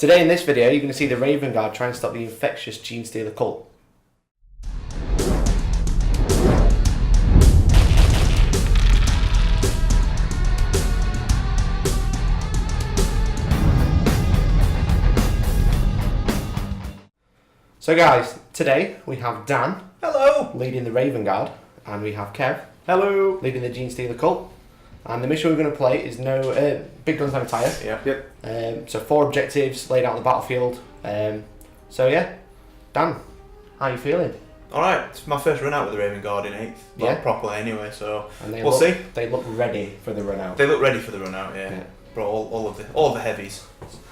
Today in this video, you're going to see the Raven Guard try and stop the infectious Genestealer cult. So guys, today we have Dan. Hello! Leading the Raven Guard, and we have Kev. Hello! Leading the Genestealer cult. And the mission we're going to play is big guns never tire. Yeah. Yep. So 4 objectives laid out on the battlefield. So yeah, Dan, how are you feeling? Alright, it's my first run out with the Raven Guard in 8th. Well, Yeah. properly anyway, so And we'll see. They look ready for the run out. They look ready for the run out, yeah. Brought all of the heavies.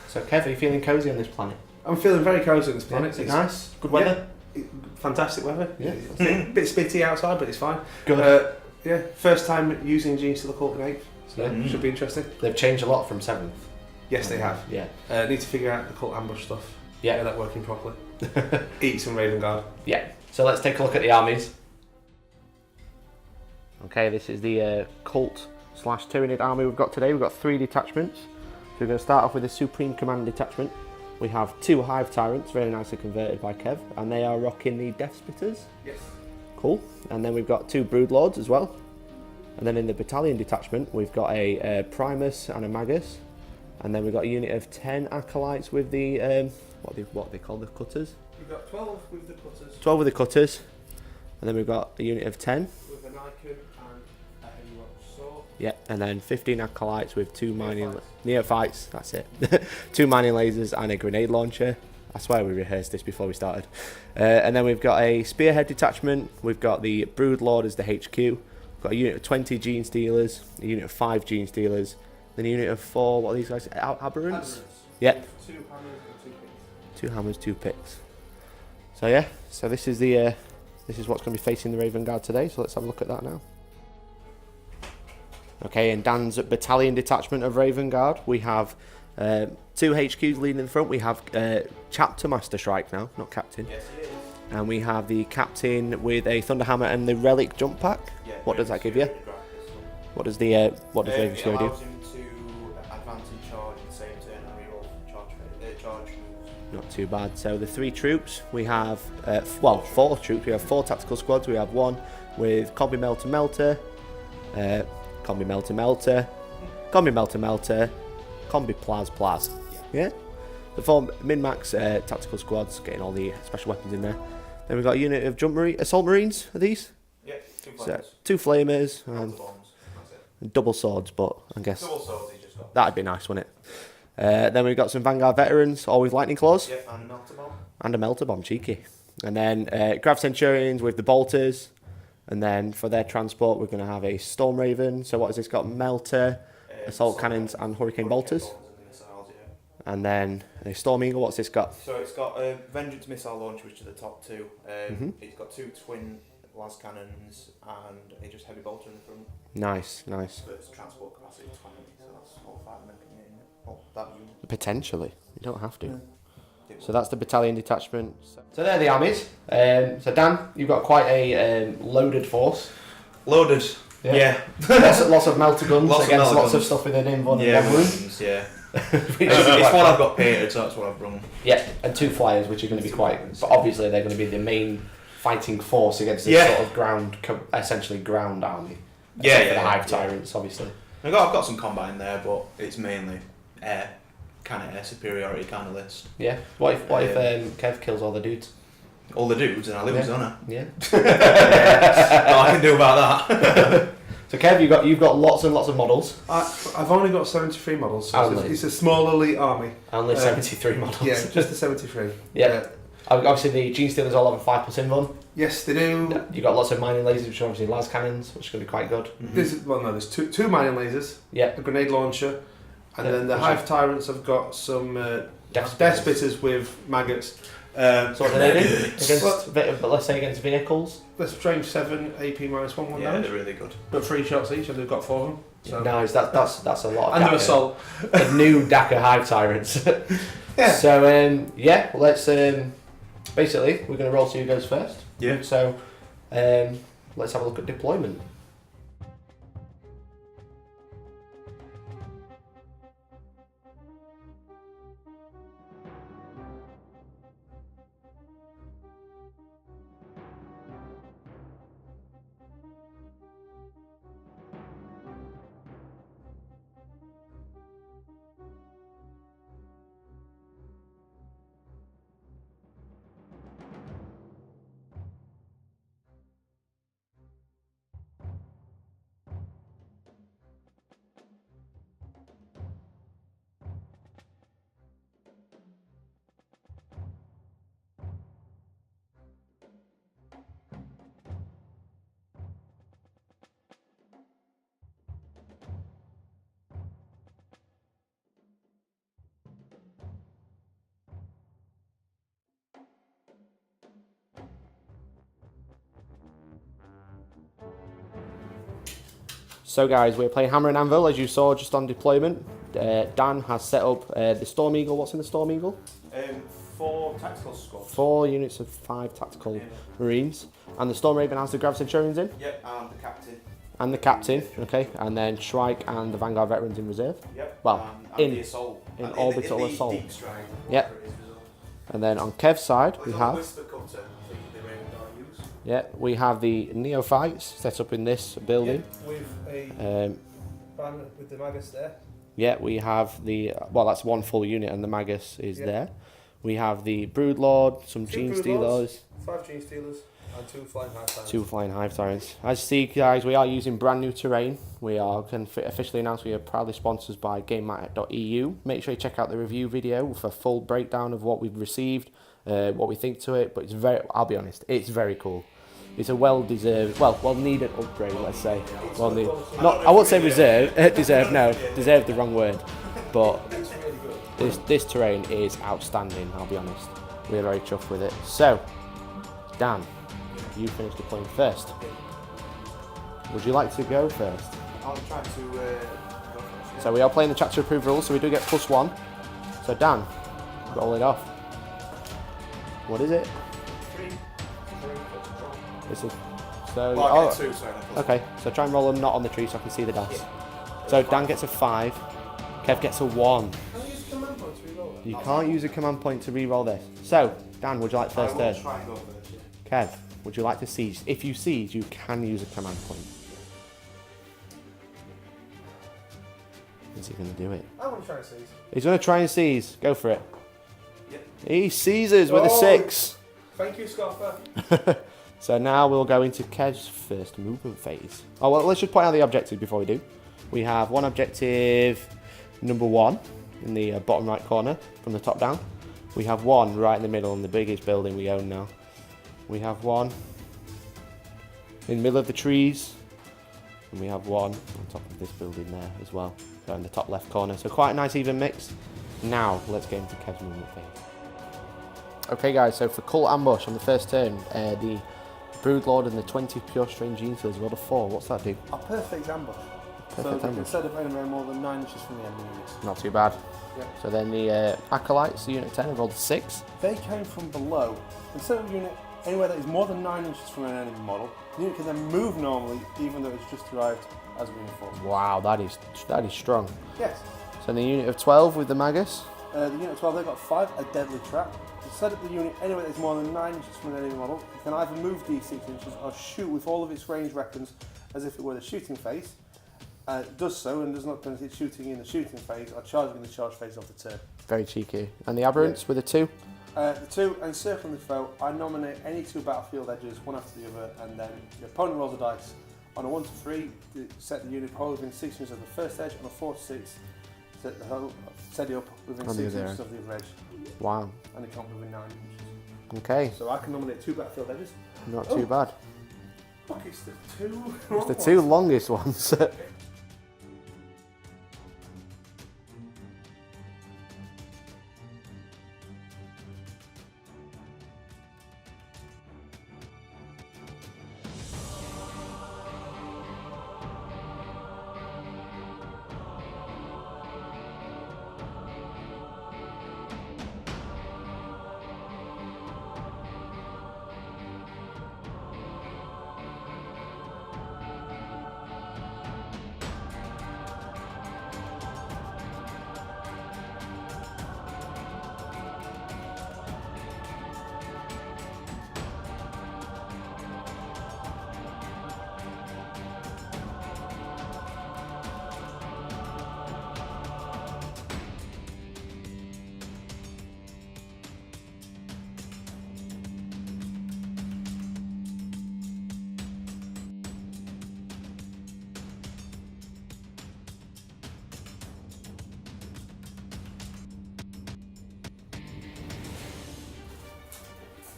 So Kev, are you feeling cosy on this planet? I'm feeling very cosy on this planet. Is it nice? Good weather? Yeah, fantastic weather. Yeah. A bit spitty outside, but it's fine. Good. Yeah, first time using Genestealer Cult in 8th, so Yeah. should be interesting. They've changed a lot from 7th. Yes, they have. Yeah. Need to figure out the cult ambush stuff. Yeah. Get that working properly. Eat some Raven Guard. Yeah. So let's take a look at the armies. Okay, this is the cult / Tyranid army we've got today. We've got 3 detachments. So we're going to start off with the Supreme Command detachment. We have 2 Hive Tyrants, very nicely converted by Kev, and they are rocking the Death Spitters. Yes. Cool. And then we've got 2 Broodlords as well. And then in the battalion detachment, we've got a Primus and a Magus. And then we've got a unit of 10 Acolytes with the, what they call the Cutters? We've got 12 with the cutters. 12 with the Cutters. And then we've got a unit of 10. With an icon and a heavy sword. Yeah, and then 15 Acolytes with 2 mining... Neophytes, that's it. 2 mining lasers and a grenade launcher. I swear we rehearsed this before we started. And then we've got a Spearhead detachment. We've got the Broodlord as the HQ. We've got a unit of 20 Genestealers, a unit of 5 Genestealers, then a unit of 4, what are these guys? Aberrants? Yep. 2 hammers and 2 picks. 2 hammers, 2 picks. So yeah, so this is the this is what's going to be facing the Raven Guard today, so let's have a look at that now. Okay, in Dan's battalion detachment of Raven Guard, we have 2 HQs leading in the front. We have Chapter Master Strike now, not Captain. Yes, it is. And we have the Captain with a Thunderhammer and the Relic Jump Pack. Yeah, What does that give you? What does the Raven Fury do? It allows him to advance and charge at the same turn and reroll charge. Not too bad. So the 3 troops, we have, 4 troops. We have 4 tactical squads. We have 1 with Combi Melter Melter, Combi Melter Melter, Combi Melter Melter, Combi Plaz. Yeah? The 4 min-max tactical squads, getting all the special weapons in there. Then we've got a unit of Assault Marines, are these? Yeah, 2 flamers. So, 2 flamers, and Bombs, that's it. double swords, but I guess Double swords he just got. that'd be nice, wouldn't it? Then we've got some Vanguard veterans, all with lightning claws. Yeah, and Melter Bomb. And a melter bomb, cheeky. And then Grav Centurions with the bolters. And then for their transport, we're going to have a Storm Raven. So what has this got? Melter, assault cannons, and Hurricane bolters. And missiles, yeah. And then a Storm Eagle. What's this got? So it's got a Vengeance missile launcher, which are the top 2. It's got 2 twin las cannons and a just heavy bolter in the front. Nice. But it's transport capacity 20, so that's all 5 men can get in it. Oh, that unit. Potentially. You don't have to. Yeah. So that's the battalion detachment. So they're the armies. So Dan, you've got quite a loaded force. Loaded. Yeah. lots of melter guns Lots of against melter lots of guns. stuff with an invuln and Yeah, one wound. yeah. Which is It's quite what fun. I've got painted, so that's what I've brung. Yeah, and 2 flyers, which are going to be quite. But obviously, they're going to be the main fighting force against this sort of essentially ground army. Except for the Hive Tyrants, obviously. I've got some combat in there, but it's mainly air superiority kind of list. Yeah. What if Kev kills all the dudes? All the dudes and I lose, don't I? Yeah. Yeah. All I can do about that. So Kev, you've got lots and lots of models. I've only got 73 models. So Only. it's a small elite army. Only 73 models. Yeah, just the 73. Yeah. Obviously, the Genestealers all have a 5+ invuln. Yes, they do. You've got lots of mining lasers, which are obviously las cannons, which is going to be quite good. There's two mining lasers, Yeah. a grenade launcher, and then the Hive Tyrants have got some Death Death Spitters with maggots. So what do they do? Let's say against vehicles? Let's range 7, AP -1 Yeah, damage. they're really good. But 3 shots each, and they've got 4 of them. So. Nice, that's a lot of And Daka. they're assault. The new Daka Hive Tyrants. Yeah. So, let's... basically, we're going to roll to you guys first. Yeah. So, let's have a look at deployment. So guys, we're playing Hammer and Anvil, as you saw just on deployment. Dan has set up the Storm Eagle. What's in the Storm Eagle? 4 tactical squads. 4 units of 5 tactical Marines. And the Storm Raven has the Grav Centurions in? Yep, and the captain. And the captain, okay. And then Shrike and the Vanguard Veterans in reserve? Yep. Well, and the assault. In orbital assault. Deep strike. Yep. And then on Kev's side, we have... Whisper cutter, the Raven don't use. Yeah, we have the Neophytes set up in this building. Yeah, with a banner with the Magus there. Yeah, we have the... Well, that's 1 full unit and the Magus is Yeah. there. We have the Broodlord, some 2 Genestealers. 5 Genestealers and 2 Flying Hive Tyrants. 2 Flying Hive Tyrants. As you see, guys, we are using brand new terrain. We can officially announce we are proudly sponsored by Gamemat.eu. Make sure you check out the review video for full breakdown of what we've received, what we think to it. But it's very, I'll be honest, it's very cool. It's a well-deserved, well-needed upgrade, let's say. Well needed. Not, I won't say deserved, no, deserved the wrong word. But this terrain is outstanding, I'll be honest. We're very chuffed with it. So, Dan, you finished deploying first. Would you like to go first? I'll try to go first. Yeah. So we are playing the chapter approved rules, so we do get +1. So Dan, roll it off. What is it? 3. It's a, so Well, I get 2, sorry. okay, so try and roll them not on the tree so I can see the dice. So Dan gets a 5, Kev gets a 1. You can't use a command point to re-roll this. So, Dan, would you like first turn? Try and go first, yeah. Kev, would you like to siege? If you siege, you can use a command point. Is he going to do it? I want to try and seize. He's going to try and seize. Go for it. Yep. He seizes with a 6. Thank you, Scoffer. So now we'll go into Kev's first movement phase. Oh, well, let's just point out the objectives before we do. We have one objective, number 1, in the bottom right corner, from the top down. We have one right in the middle in the biggest building we own now. We have one in the middle of the trees. And we have one on top of this building there as well. So in the top left corner. So quite a nice even mix. Now, let's get into Kev's movement phase. Okay guys, so for Cult Ambush on the first turn, the Broodlord and the 20 Pure Strange Genestealers rolled a 4. What's that do? A perfect ambush. Perfect ambush. Instead of anywhere more than 9 inches from the enemy units. Not too bad. Yep. So then the Acolytes, the unit 10, have rolled a 6. They came from below. Instead of a unit anywhere that is more than 9 inches from an enemy model, the unit can then move normally, even though it's just arrived as a reinforcement. Wow, that is strong. Yes. So the unit of 12 with the Magus. The unit 12, they've got 5, a deadly trap. Set up the unit anywhere that is more than 9 inches from an enemy model. You can either move these 6 inches or shoot with all of its ranged weapons as if it were the shooting phase. It does so and does not benefit shooting in the shooting phase or charging in the charge phase of the turn. Very cheeky. And the Aberrants with a 2. The 2, encircling the foe, I nominate any 2 battlefield edges, one after the other, and then the opponent rolls a dice. On a 1 to 3, set the unit probably within 6 inches of the first edge. On a 4 to 6, set it up within 6 inches of the other edge. Wow. And it can't be within 9 inches. Okay. So I can nominate 2 battlefield edges. Not too bad. Fuck, it's the 2 It's the 2 longest ones.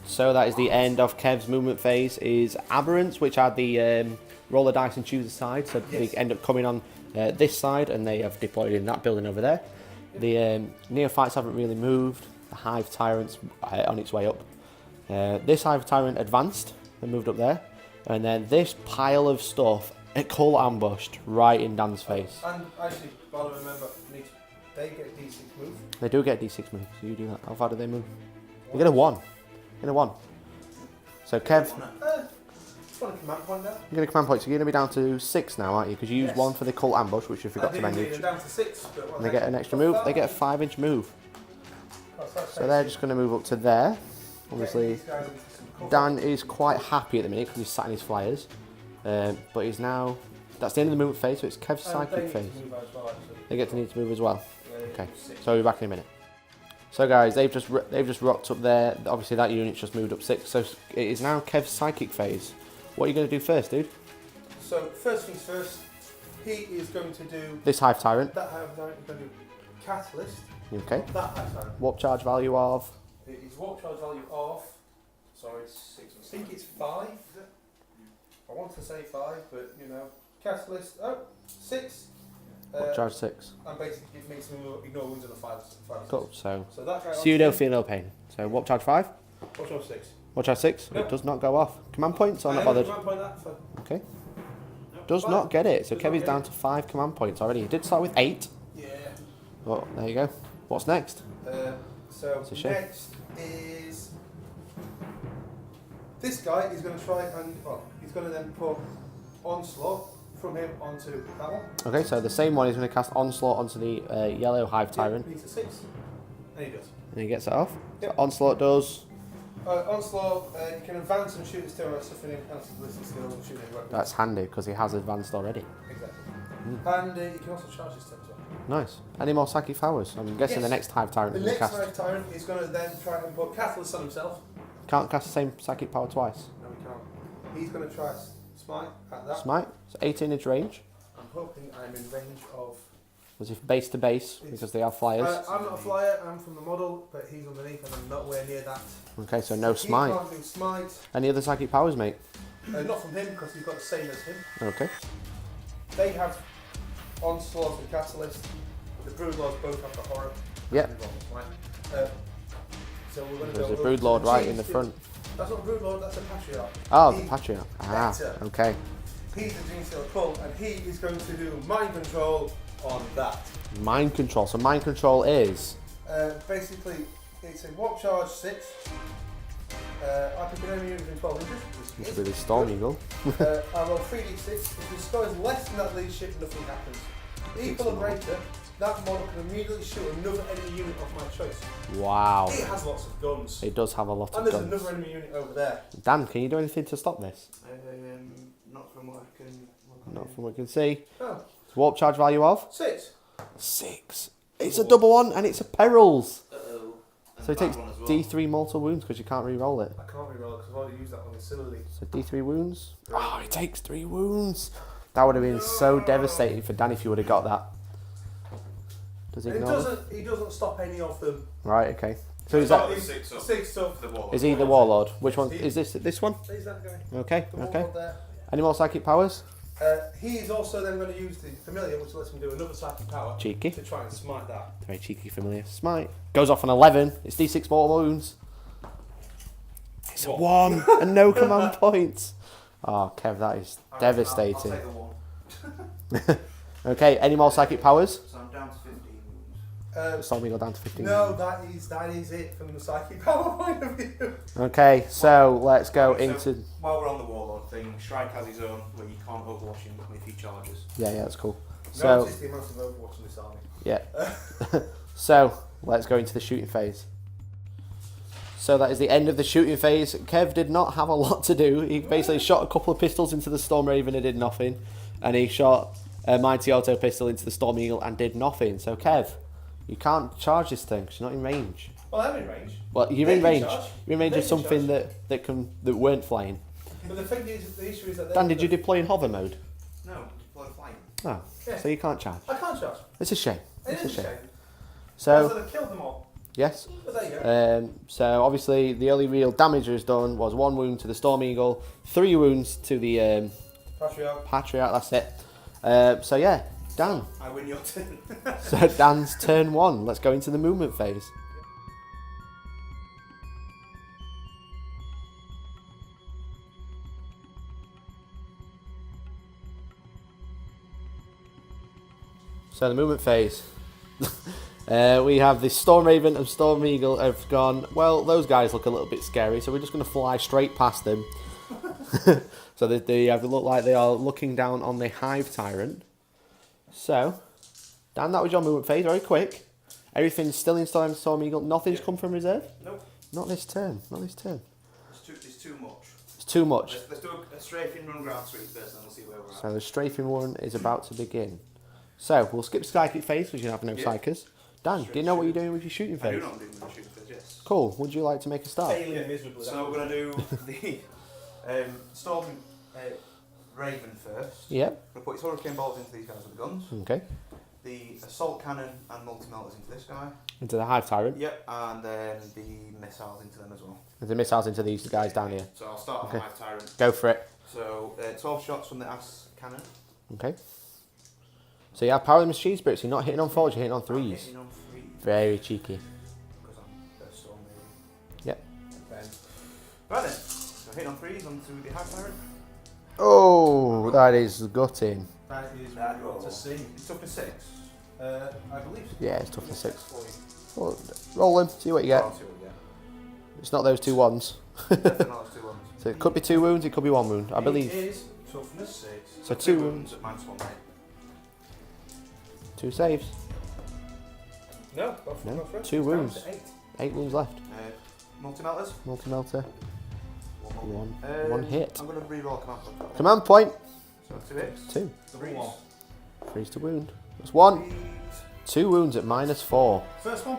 So that is the end of Kev's movement phase. Is Aberrants, which are the roll the dice and choose a side. So they end up coming on this side, and they have deployed in that building over there. The Neophytes haven't really moved. The Hive Tyrant's on its way up. This Hive Tyrant advanced and moved up there. And then this pile of stuff Cull ambushed right in Dan's face. And actually, while I remember, they get D6 move. They do get D6 moves, so you do that. How far do they move? You get a 1. You get a 1. So Kev, It's got a command point now. you get a command point, so you're going to be down to 6 now, aren't you? Because you used Yes. 1 for the Cull ambush, which you forgot to They're mention. down to 6. But And they get an extra move. They get a 5-inch move. So they're just going to move up to there. Obviously, Dan is quite happy at the minute because he's sat in his flyers. But he's now... That's the end of the movement phase, so it's Kev's psychic phase. They get to need to move as well. Okay, so we'll be back in a minute. So guys, they've just rocked up there. Obviously that unit's just moved up 6. So it is now Kev's psychic phase. What are you going to do first, dude? So first things first, he is going to do This Hive Tyrant. that Hive Tyrant. He's going to do Catalyst. Okay. That Hive Tyrant. Warp charge value of... His warp charge value of. Sorry, it's 6. I think it's 5. I want to say 5, but you know, Catalyst. Oh, 6. Warp charge 6. And basically it makes him ignore wounds on the 5. Cool, so... So that guy. Pseudo feel no pain. So warp charge 5. Warp charge 6. Warp charge 6. No. It does not go off. Command points, I'm not I bothered. command point that for. Okay. Does not get it. So Does not Kevin's get down it. to 5 command points already. He did start with 8. Yeah. Well, there you go. What's next? So It's a shame. next is this guy is going to try and he's going to then put Onslaught from him onto that one. Okay, so the same one is going to cast Onslaught onto the yellow Hive Tyrant. He's a 6, and he does. And he gets it off. Yep. So Onslaught does... Onslaught, you can advance and shoot his terror, suffering cancel ballistic skill and shoot any weapons. That's handy because he has advanced already. Exactly. And you can also charge his turn as well. Nice. Any more psychic powers? I'm guessing the Yes. next Hive Tyrant The is going to next cast... Hive Tyrant is going to then try and put Catalyst on himself. Can't cast the same psychic power twice. No, he can't. He's going to try Smite at that. Smite. So 18-inch range. I'm hoping I'm in range of. Was if base to base because they are flyers. I'm not a flyer, I'm from the model, but he's underneath and I'm nowhere near that. Okay, so no He smite. can't do Smite. Any other psychic powers, mate? Not from him because he's got the same as him. Okay. They have Onslaught and Catalyst. The Broodlords both have the Horror. Yep. So we're going to There's go a Broodlord over- right in the front. That's not a Broodlord, that's a Patriarch. Oh, He- the Patriarch. Ah, better. okay. He's the Genestealer Cull and he is going to do Mind Control on that. Mind control. So mind control is... Basically, it's a Warp Charge 6. I pick an enemy unit within 12 inches. This is really Storm Eagle. I roll 3d6. If the score is less than that leadership, nothing happens. Equal or greater, that model can immediately shoot another enemy unit of my choice. Wow. It has lots of guns. It does have a lot And of there's guns. another enemy unit over there. Dan, can you do anything to stop this? Not from what I can. Not from what we can see. Oh, Warp charge value of? 6. 6. It's a double one and it's a perils. Uh-oh. And So it that takes one as well. D3 mortal wounds because you can't re-roll it. I can't reroll because I've already used that one silly. So D3 wounds. Oh, it takes 3 wounds. That would have been so devastating for Dan if you would have got that. Does he It ignore them? he doesn't stop any of them. Right, okay. So is Got that... the 6 up. 6 up. The Warlord. Is he the Warlord? Which one? Is this one? Is that guy? Okay, The okay. Warlord there. Any more psychic powers? He is also then going to use the Familiar, which lets him do another psychic power Cheeky. to try and smite that. Very cheeky familiar. Smite. Goes off on 11. It's D6 mortal wounds. It's a 1 and no command points. Oh, Kev, that is I'll devastating. take the 1. Okay, any more psychic powers? So I'm down to 15 wounds. Storm Eagle down to 15. No, that is it from the psychic power point of view. Okay, so let's go So, into... while we're on the Warlord thing, Shrike has his own where you can't overwatch him if he charges. Yeah, that's cool. No, So, it's the amount of Overwatch in this army. yeah. So, let's go into the shooting phase. So that is the end of the shooting phase. Kev did not have a lot to do. He basically shot a couple of pistols into the Storm Raven and did nothing. And he shot a Mighty Auto pistol into the Storm Eagle and did nothing. So Kev, you can't charge this thing because you're not in range. Well, I'm in range. Well, you're They in can range. charge. You're in range They of can something charge. that weren't flying. But the thing is, the issue is that Dan, did you deploy in hover mode? No, deploy flying. Oh, Yeah. so you can't charge. I can't charge. It's a shame. It It's a is a shame. shame. I So, could have killed them all. yes. But there you go. So obviously the only real damage was done was 1 wound to the Storm Eagle, 3 wounds to the Patriarch. Patriarch. That's it. So yeah, Dan. I win your turn. So Dan's turn 1. Let's go into the movement phase. So the movement phase. We have the Storm Raven and Storm Eagle have gone, well, those guys look a little bit scary, so we're just going to fly straight past them. So they look like they are looking down on the Hive Tyrant. So, Dan, that was your movement phase, very quick. Everything's still in Storm Eagle, nothing's come from reserve? Nope. Not this turn, not this turn. It's too much. It's too much. Let's do a strafing run ground sweep first, and we'll see where we're at. So the strafing one is about to begin. So, we'll skip psychic phase, because you have no psychers. Dan, do you know what you're doing with your shooting phase? I do know what I'm doing with my shooting phase, yes. Cool, would you like to make a start? Failing miserably. So we're going to do the Storm Raven first. Yep. We're going to put his Hurricane Bolts into these guys with the guns. Okay. The Assault Cannon and Multi-Melters into this guy. Into the Hive Tyrant. Yep, and then the missiles into them as well. And the missiles into these guys down here. So I'll start on the Hive Tyrant. Go for it. So 12 shots from the Ass Cannon. Okay. So you have power of the machine spirits, you're not hitting on 4s, you're hitting on 3s. Hitting on 3. Very cheeky. Because I'm the Storm Raven. Yep. Right then, so hitting on 3s onto the Hive Tyrant. Oh, that is gutting. That is That what to see. It's toughness 6. I believe so. Yeah, it's toughness 6. Well, roll them, see what you get. I'll see what we get. It's not those 2 ones. Definitely not those 2 ones. So it could be 2 wounds, it could be 1 wound, I believe. It is toughness 6. So 2 wounds. At -1, mate. 2 saves. No, No, go for it. 2 It's wounds. down to 8. 8 wounds left. Multi-melters. Multi-melter. One. One hit. I'm going to re-roll command point. Command point. So 2 hits. 2. Double 1. 3's to wound. That's 1. Threes. 2 wounds at -4. First one.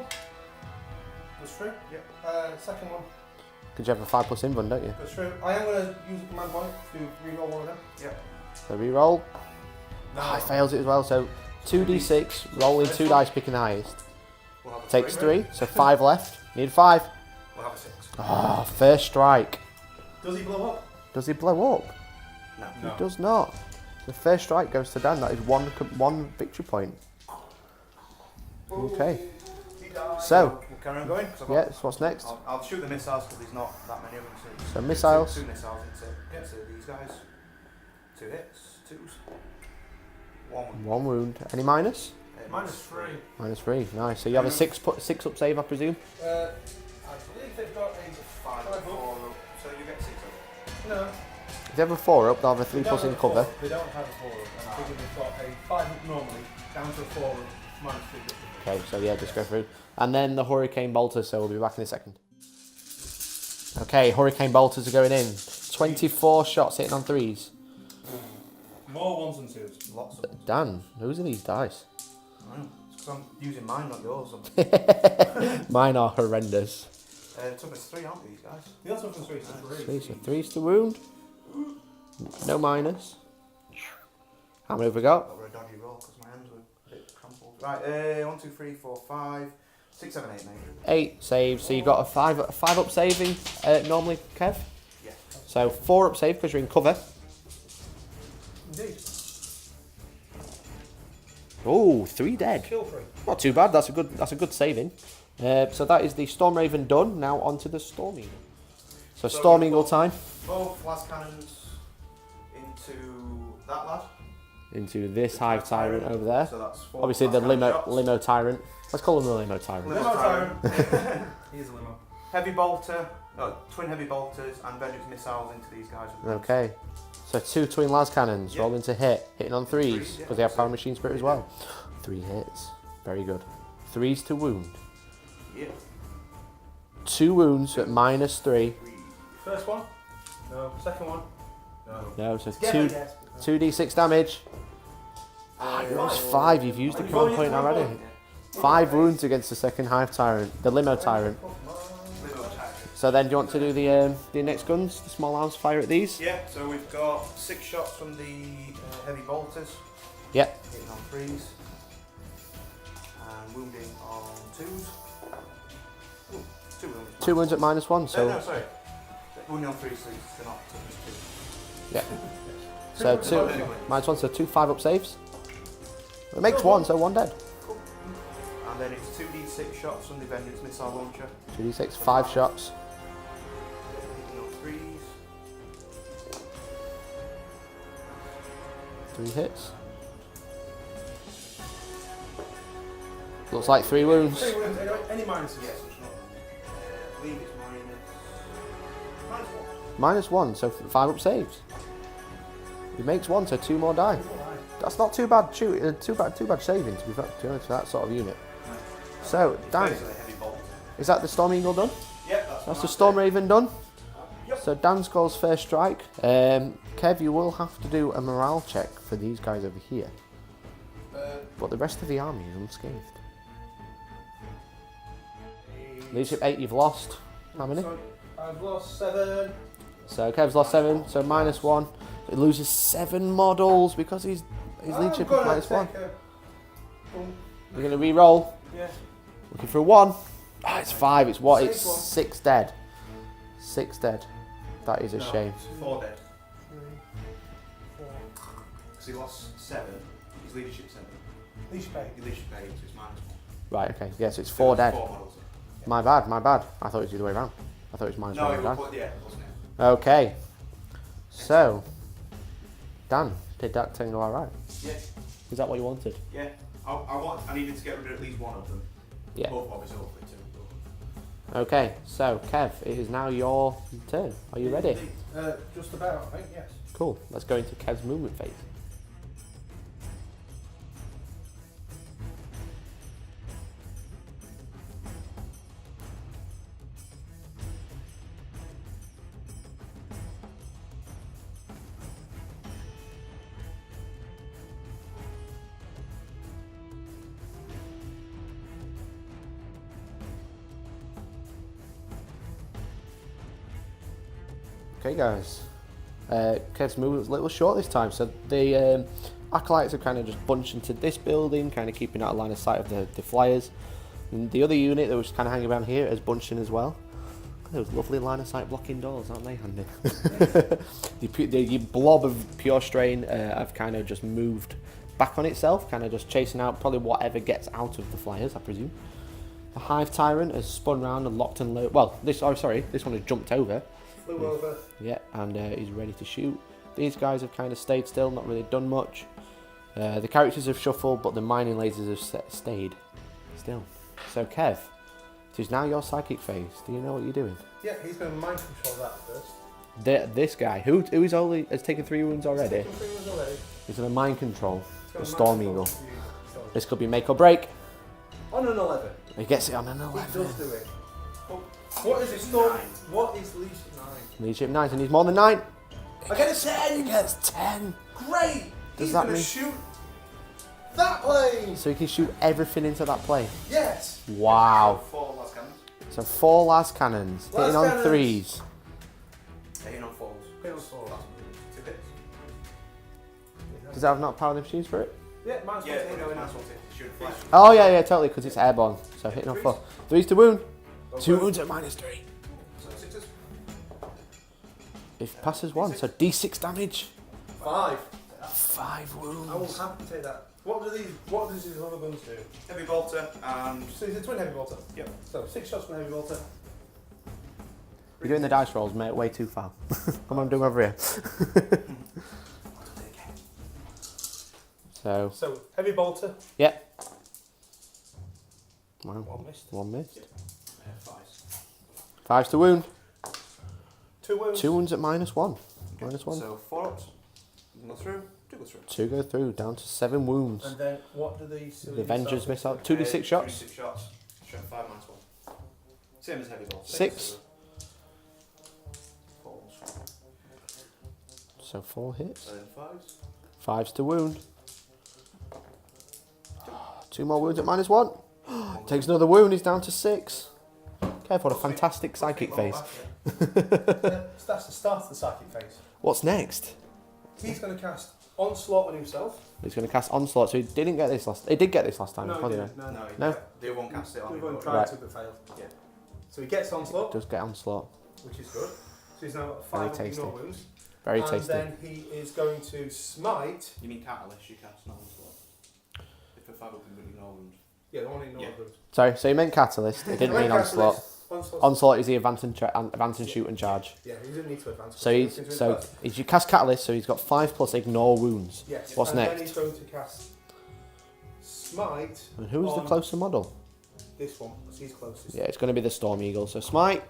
Goes through. Yep. Second one. Because you have a 5+ invuln, don't you? Goes through. I am going to use a command point to reroll one of them. Yep. So re-roll. No. Ah, it fails it as well. So 2d6, rolling 2 dice, picking the highest. We'll have a Takes 3. 3, so 5 left. Need 5. We'll have a 6. Ah, first strike. Does he blow up? Does he blow up? No. He does not. The first strike goes to Dan. That is one victory point. Okay. So, We'll carry on going. yeah, so what's next? I'll shoot the missiles because there's not that many of them. So missiles. 2 missiles into these guys. 2 hits. 2s. 1. 1 wound. Any minus? -3. -3. Nice. So you have a 6 up save, I presume? I believe they've got a 5 5 4 up. up. So you get 6 up. No. If they have a 4 up, they'll have a 3+ in They cover. don't have a 4 up. I think they've got a 5 up normally, down to a 4 up, -3 up. Okay, so yeah, just go through. And then the Hurricane Bolters, so we'll be back in a second. Okay, Hurricane Bolters are going in. 24 shots hitting on 3s. More 1s and 2s. Lots of them. Dan, whose are these dice? I know. It's because I'm using mine, not yours. Mine are horrendous. Toughness 3, aren't these guys? The other one's 3, so 3. 3, so 3's to wound. No minus. How many have we got? That were a dodgy roll because my hands were a bit crumpled. Right, 1, 2, 3, 4, 5, 6, 7, 8, mate. 8 saves, so you've got a 5 up saving normally, Kev? Yeah. So 4 up save because you're in cover. Indeed. Oh, 3 dead. Kill free. Not too bad. That's a good saving. So that is the Storm Raven done. Now onto the Storm Eagle. So Storm Eagle time. Both las cannons into that lad. Into this Hive Tyrant over there. So that's 4 Obviously the las cannon shots. limo Tyrant. Let's call him the Limo Tyrant. Limo Tyrant. Here's a limo. Heavy bolter. No, twin heavy bolters and vengeance missiles into these guys. Okay. So 2 twin las cannons. Yeah. Rolling to hit. Hitting on 3s. Yeah. Because they have power machine spirit as well. 3 hits. Very good. 3's to wound. Yeah. 2 wounds at -3. First one? No. Second one? No. No, so 2d6 damage. You're almost 5. You've used the command point already. 5 wounds against the second Hive Tyrant. The Limo Tyrant. So then do you want to do the next guns? The small arms fire at these? Yeah, so we've got 6 shots from the heavy bolters. Yep. Hitting on 3s. And wounding on 2s. Ooh, 2 wounds. 2 wounds at -1. So No, sorry. Wounding on 3s, so they're not toughness 2. yeah. So 2 -1. So 2 5 up saves. It makes 1, so 1 dead. And then it's 2d6 shots from the vengeance missile launcher. 2d6, 5 shots. Hitting on 3s. 3 hits. Looks like 3 wounds. 3 wounds. Any minuses? Yes. Leave it -1, so 5 up saves. He makes 1, so 2 more die. That's not too bad. Too bad saving to be fair, to that sort of unit. So Dan, is that the Storm Eagle done? Yep, that's the Storm Raven done. Yep. So Dan scores first strike. Kev, you will have to do a morale check for these guys over here. But the rest of the army is unscathed. Leadership 8, you've lost. How many? So I've lost 7. So Kev's lost 7, so -1. He loses 7 models because his leadership is -1. You're going to re-roll. Yeah. Looking for a 1. Ah, it's 5. It's what? It's Save one. 6 dead. 6 dead. That is a shame. 4 dead. 3, 4. Because he lost 7. His leadership 7. Leadership 8. His leadership 8, so it's -1. Right, okay. Yeah, so it's 4 dead. 4 models. My bad. I thought it was the other way around. I thought it was -1 No, and it Dan. was, yeah, wasn't it? Okay. So, Dan, did that thing go alright? Yeah. Is that what you wanted? Yeah. I needed to get rid of at least one of them. Yeah. Obviously, hopefully 2. Okay, so Kev, it is now your turn. Are you ready? Just about, I think, yes. Cool. Let's go into Kev's movement phase. Okay guys, Kev's movement was a little short this time, so the Acolytes are kind of just bunched into this building, kind of keeping out of line of sight of the flyers. And the other unit that was kind of hanging around here is bunched in as well. Those lovely line of sight blocking doors, aren't they handy? the blob of pure strain have kind of just moved back on itself, kind of just chasing out probably whatever gets out of the flyers, I presume. The Hive Tyrant has spun round and locked and loaded. Well, this one has jumped over. Flew over. Yeah, and he's ready to shoot. These guys have kind of stayed still, not really done much. The characters have shuffled, but the mining lasers have stayed still. So Kev, it is now your psychic phase. Do you know what you're doing? Yeah, he's going to mind control that first. This guy, who has taken 3 wounds already, He's taken 3 wounds already. is going to mind control the He's Storm gonna mind Eagle. control the Storm. This could be make or break. On an 11. He gets it on an He 11. does do it. What is it? Storm? What is leadership 9? Leadership 9, and he's more than 9. I get a 10! He gets 10. Great! Does He's that going to mean- shoot that plane! So he can shoot everything into that plane. Yes! Wow. 4 last cannons. So 4 last cannons, Las hitting on cannons. 3s. Hitting on 4s. Hitting on 4s. 2 hits. Does that have not power machine for it? Yeah, minus Yeah, 1 it going was in. nice one to shoot a flash. Oh yeah, totally, because it's airborne. So hitting on 4. 3s to wound. 2 wounds at -3. So 6s. If passes 1, so D6 damage. 5. 5 wounds. I will happily take that. What does his other guns do? Heavy bolter and So he's a twin heavy bolter. Yep. So 6 shots from the heavy bolter. You're doing the dice rolls, mate, way too far. Come on, do them over here. So, So heavy bolter. yeah. Wow, 1 missed. 1 missed. 5s. 5s to wound. 2 wounds. 2 wounds at -1. -1. So 4 ups. Go through. 2 go through. 2 go through, down to 7 wounds. And then what do the The Avengers miss out. 2d6 shots. 2d6 shots. Shot 5 -1. Same as heavy bolter. 6. 4s. So 4 hits. And 5s. 5s to wound. 2 more wounds at -1. Takes another wound, he's down to 6. Kev, what a fantastic psychic phase. So that's the start of the psychic phase. What's next? He's going to cast Onslaught on himself. He's going to cast Onslaught, so he didn't get this last. He did get this last time, No, he wasn't didn't. No, no. No? The other one cast it on The him. other one but- tried Right. to but failed. Yeah. So he gets Onslaught, Does get Onslaught. which is good. So he's now got Very 5 tasty. ignore wounds. Very and tasty. then he is going to smite. You mean catalyst, you cast, not onslaught. If a 5 up with ignore wound. Yeah, the one ignore Yeah. wounds. Sorry, so he meant Catalyst. He didn't mean Onslaught. Onslaught is the advance and shoot and charge. Yeah, he doesn't need to advance. So he's you cast Catalyst, so he's got 5 plus ignore wounds. Yes. What's and next? then he's going to cast smite. And who's the on closer model? This one, because he's closest. Yeah, it's going to be the Storm Eagle. So smite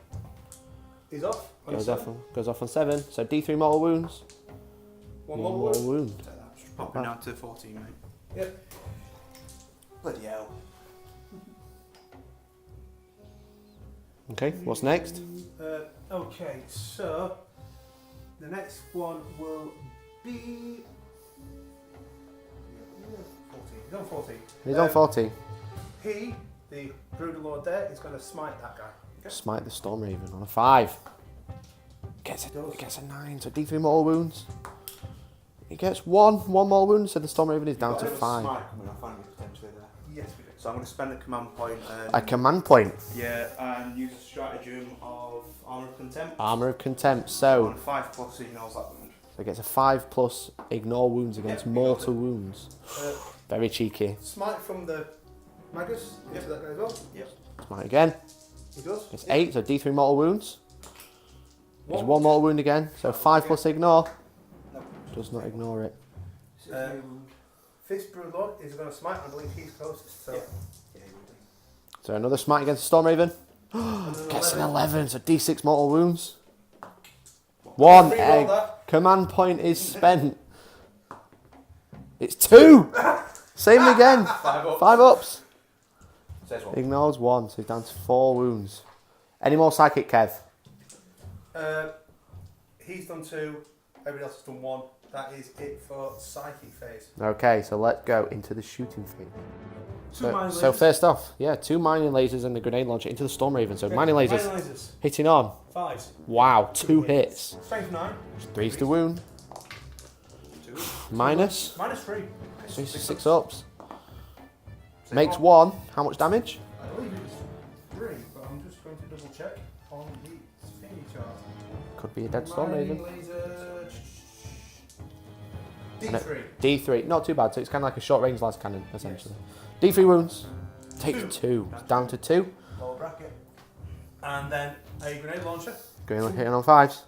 He's off. goes off on 7. So D3 mortal wounds. One One more mortal wound. wound. Just popping down to 14, mate. Yep. Bloody hell. Okay, what's next? Okay, so the next one will be 14. He's on 14. He's on 14. He, the Broodal Lord there, is going to smite that guy. Okay. Smite the Storm Raven on a 5. Gets a 9, so D3 mortal wounds. He gets one mortal wound, so the Storm Raven is down to 5. Smite coming off, aren't you, potentially there? Yes, we do. So I'm going to spend a command point. A command point. Yeah, and use a stratagem of Armour of Contempt. Armour of Contempt, so On 5+, he knows that wound. it gets a 5+ ignore wounds against Yep, mortal wounds. Very cheeky. Smite from the Magus into that guy as well. Yep. Smite again. He does. It's 8, so D3 mortal wounds. There's One. one mortal wound again, so 5+ ignore. No. Does not ignore it. This Brood Lord is going to smite. I believe he's closest. So Yeah. Yeah, he would do. So another smite against the Storm Raven. And Gets an 11. 11, so D6 mortal wounds. 1 Reroll egg. that. Command point is spent. It's 2! Same again. 5 up. 5 ups. Says one. Ignores 1, so he's down to 4 wounds. Any more psychic, Kev? He's done 2. Everybody else has done 1. That is it for psychic phase. Okay, so let's go into the shooting phase. Two mining So lasers. first off, 2 mining lasers and the grenade launcher into the Storm Raven. So Okay, mining lasers Mining lasers. hitting on. 5s. Wow, 2 hits. Strength 9. 3's to wound. 2. Minus. -3. So he's 6 ups. Makes 1. How much damage? I believe it was 3, but I'm just going to double check on the thingy chart. Could be a dead Storm Mining Raven. laser. And it- D3. D3, not too bad. So it's kind of like a short range las cannon, essentially. D3 wounds. Takes 2. Down to 2. Lower bracket. And then a grenade launcher. Hitting on 5s.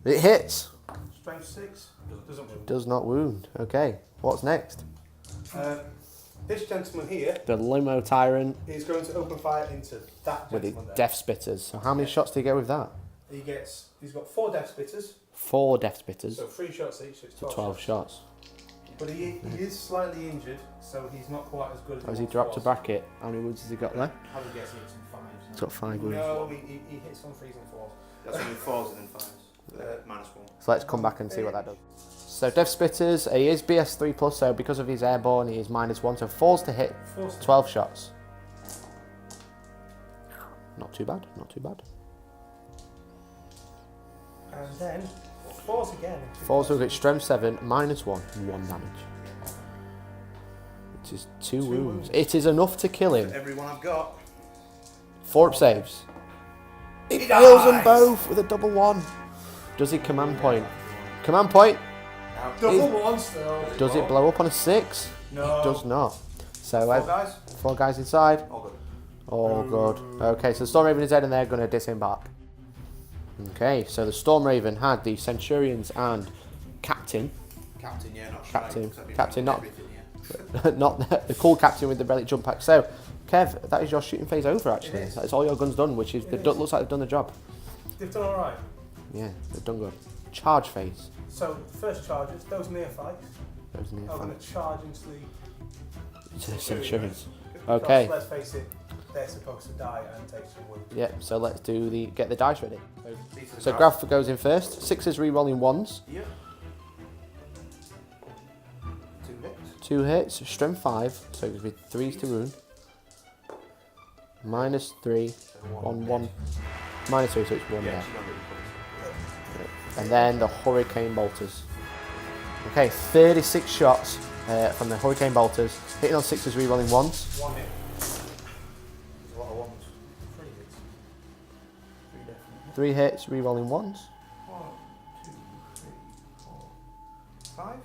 It hits. Strength 6. Doesn't move. Does not wound. Okay, what's next? This gentleman here The Limo Tyrant is going to open fire into that with the gentleman there. Death Spitters. So how many shots do you get with that? He's got 4 death spitters, 4 Death Spitters. so 3 shots each, so it's 12, 12 shots. But he is slightly injured, so he's not quite as good as Has he once dropped a was. bracket? How many wounds has he got there? I would guess he hits some 5s. He's got 5 wounds. No, he hits on 3s and 4s. That's only 4s and then 5s. -1. So let's come back and see what that does. So Death Spitters, he is BS3 plus, so because of his airborne, he is -1. So 4s to hit, 4s. 12 shots. Not too bad, not too bad. And then 4s again. 4s will get strength 7, -1, 1 damage. Which is 2 wounds. It is enough to kill him. Everyone I've got. 4 up saves. It He fails them dies. both with a double 1. Does he command point? Command point. Double 1 still. Does it blow up on a 6? No. It does not. So 4 guys. 4 guys inside. All good. Oh, good. Okay, so the Storm Raven is dead and they're going to disembark. Okay, so the Storm Raven had the Centurions and Captain. Captain, yeah, not Captain. strike, 'cause I've been Captain, running not- everything, yeah. Not the cool Captain with the relic jump pack. So, Kev, that is your shooting phase over actually. It is. That's all your guns done, which is, looks like they've done the job. They've done alright. Yeah, they've done good. Charge phase. So, first charges, those neophytes Those near are going five. to charge into the To the Centurions. because, Okay. let's face it, they're supposed to die and take some wound. Yep, so let's get the dice ready. These are the So guys. Graf goes in first. 6s re-rolling 1s. Yep. 2 hits. 2 hits, strength 5, so it's with 3s to wound. -3, So 1, -3, so it's 1 Yeah, there. she's not really close. And then the Hurricane Bolters. Okay, 36 shots from the Hurricane Bolters, hitting on 6s, re-rolling 1s. 1 hit. There's a lot of 1s. 3 hits. 3 definitely. 3 hits, re-rolling 1s. 1, 2, 3, 4, 5.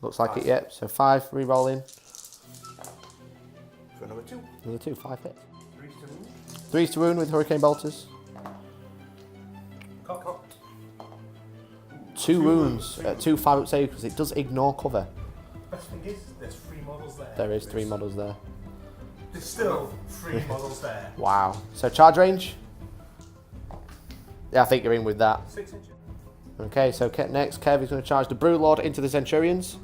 Looks like it, yep. So 5 re-rolling, For another 2. another 2, 5 hits. 3 to move. 3s to wound with Hurricane Bolters. Cock. 2 wounds, 2 5 up save because it does ignore cover. Best thing is, there's 3 more There is 3 models there. There's still 3 models there. Wow. So charge range? Yeah, I think you're in with that. 6 inches. Okay, so next, Kev is going to charge the Broodlord into the Centurions.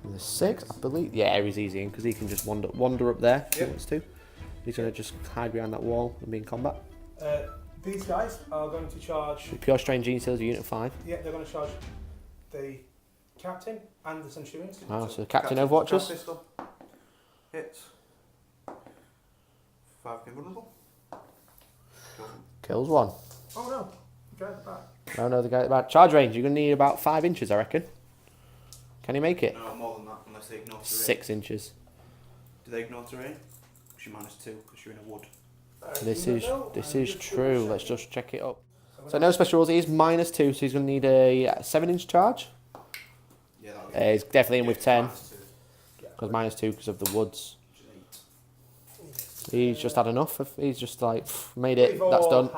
And the 6, I believe. Yeah, he's easy in because he can just wander up there if he wants to. He's going to just hide behind that wall and be in combat. These guys are going to charge. Pure Strain Genestealers, Unit 5. Yeah, they're going to charge the Captain and the Centurions. Wow, so the Captain Overwatchers. Pistol. Hits. 5 vulnerable. Kills 1. Oh no, drive it back. No, the guy at the back. Charge range, you're going to need about 5 inches, I reckon. Can you make it? No, more than that, unless they ignore terrain. 6 inches. Do they ignore terrain? Because you're -2, because you're in a wood. This is true. Let's just check it up. So no special rules. He is -2, so he's going to need a 7-inch charge. Yeah, that'll He's definitely in with 10. -2. Because -2 because of the woods. He's just had enough. He's just like, made it, that's done.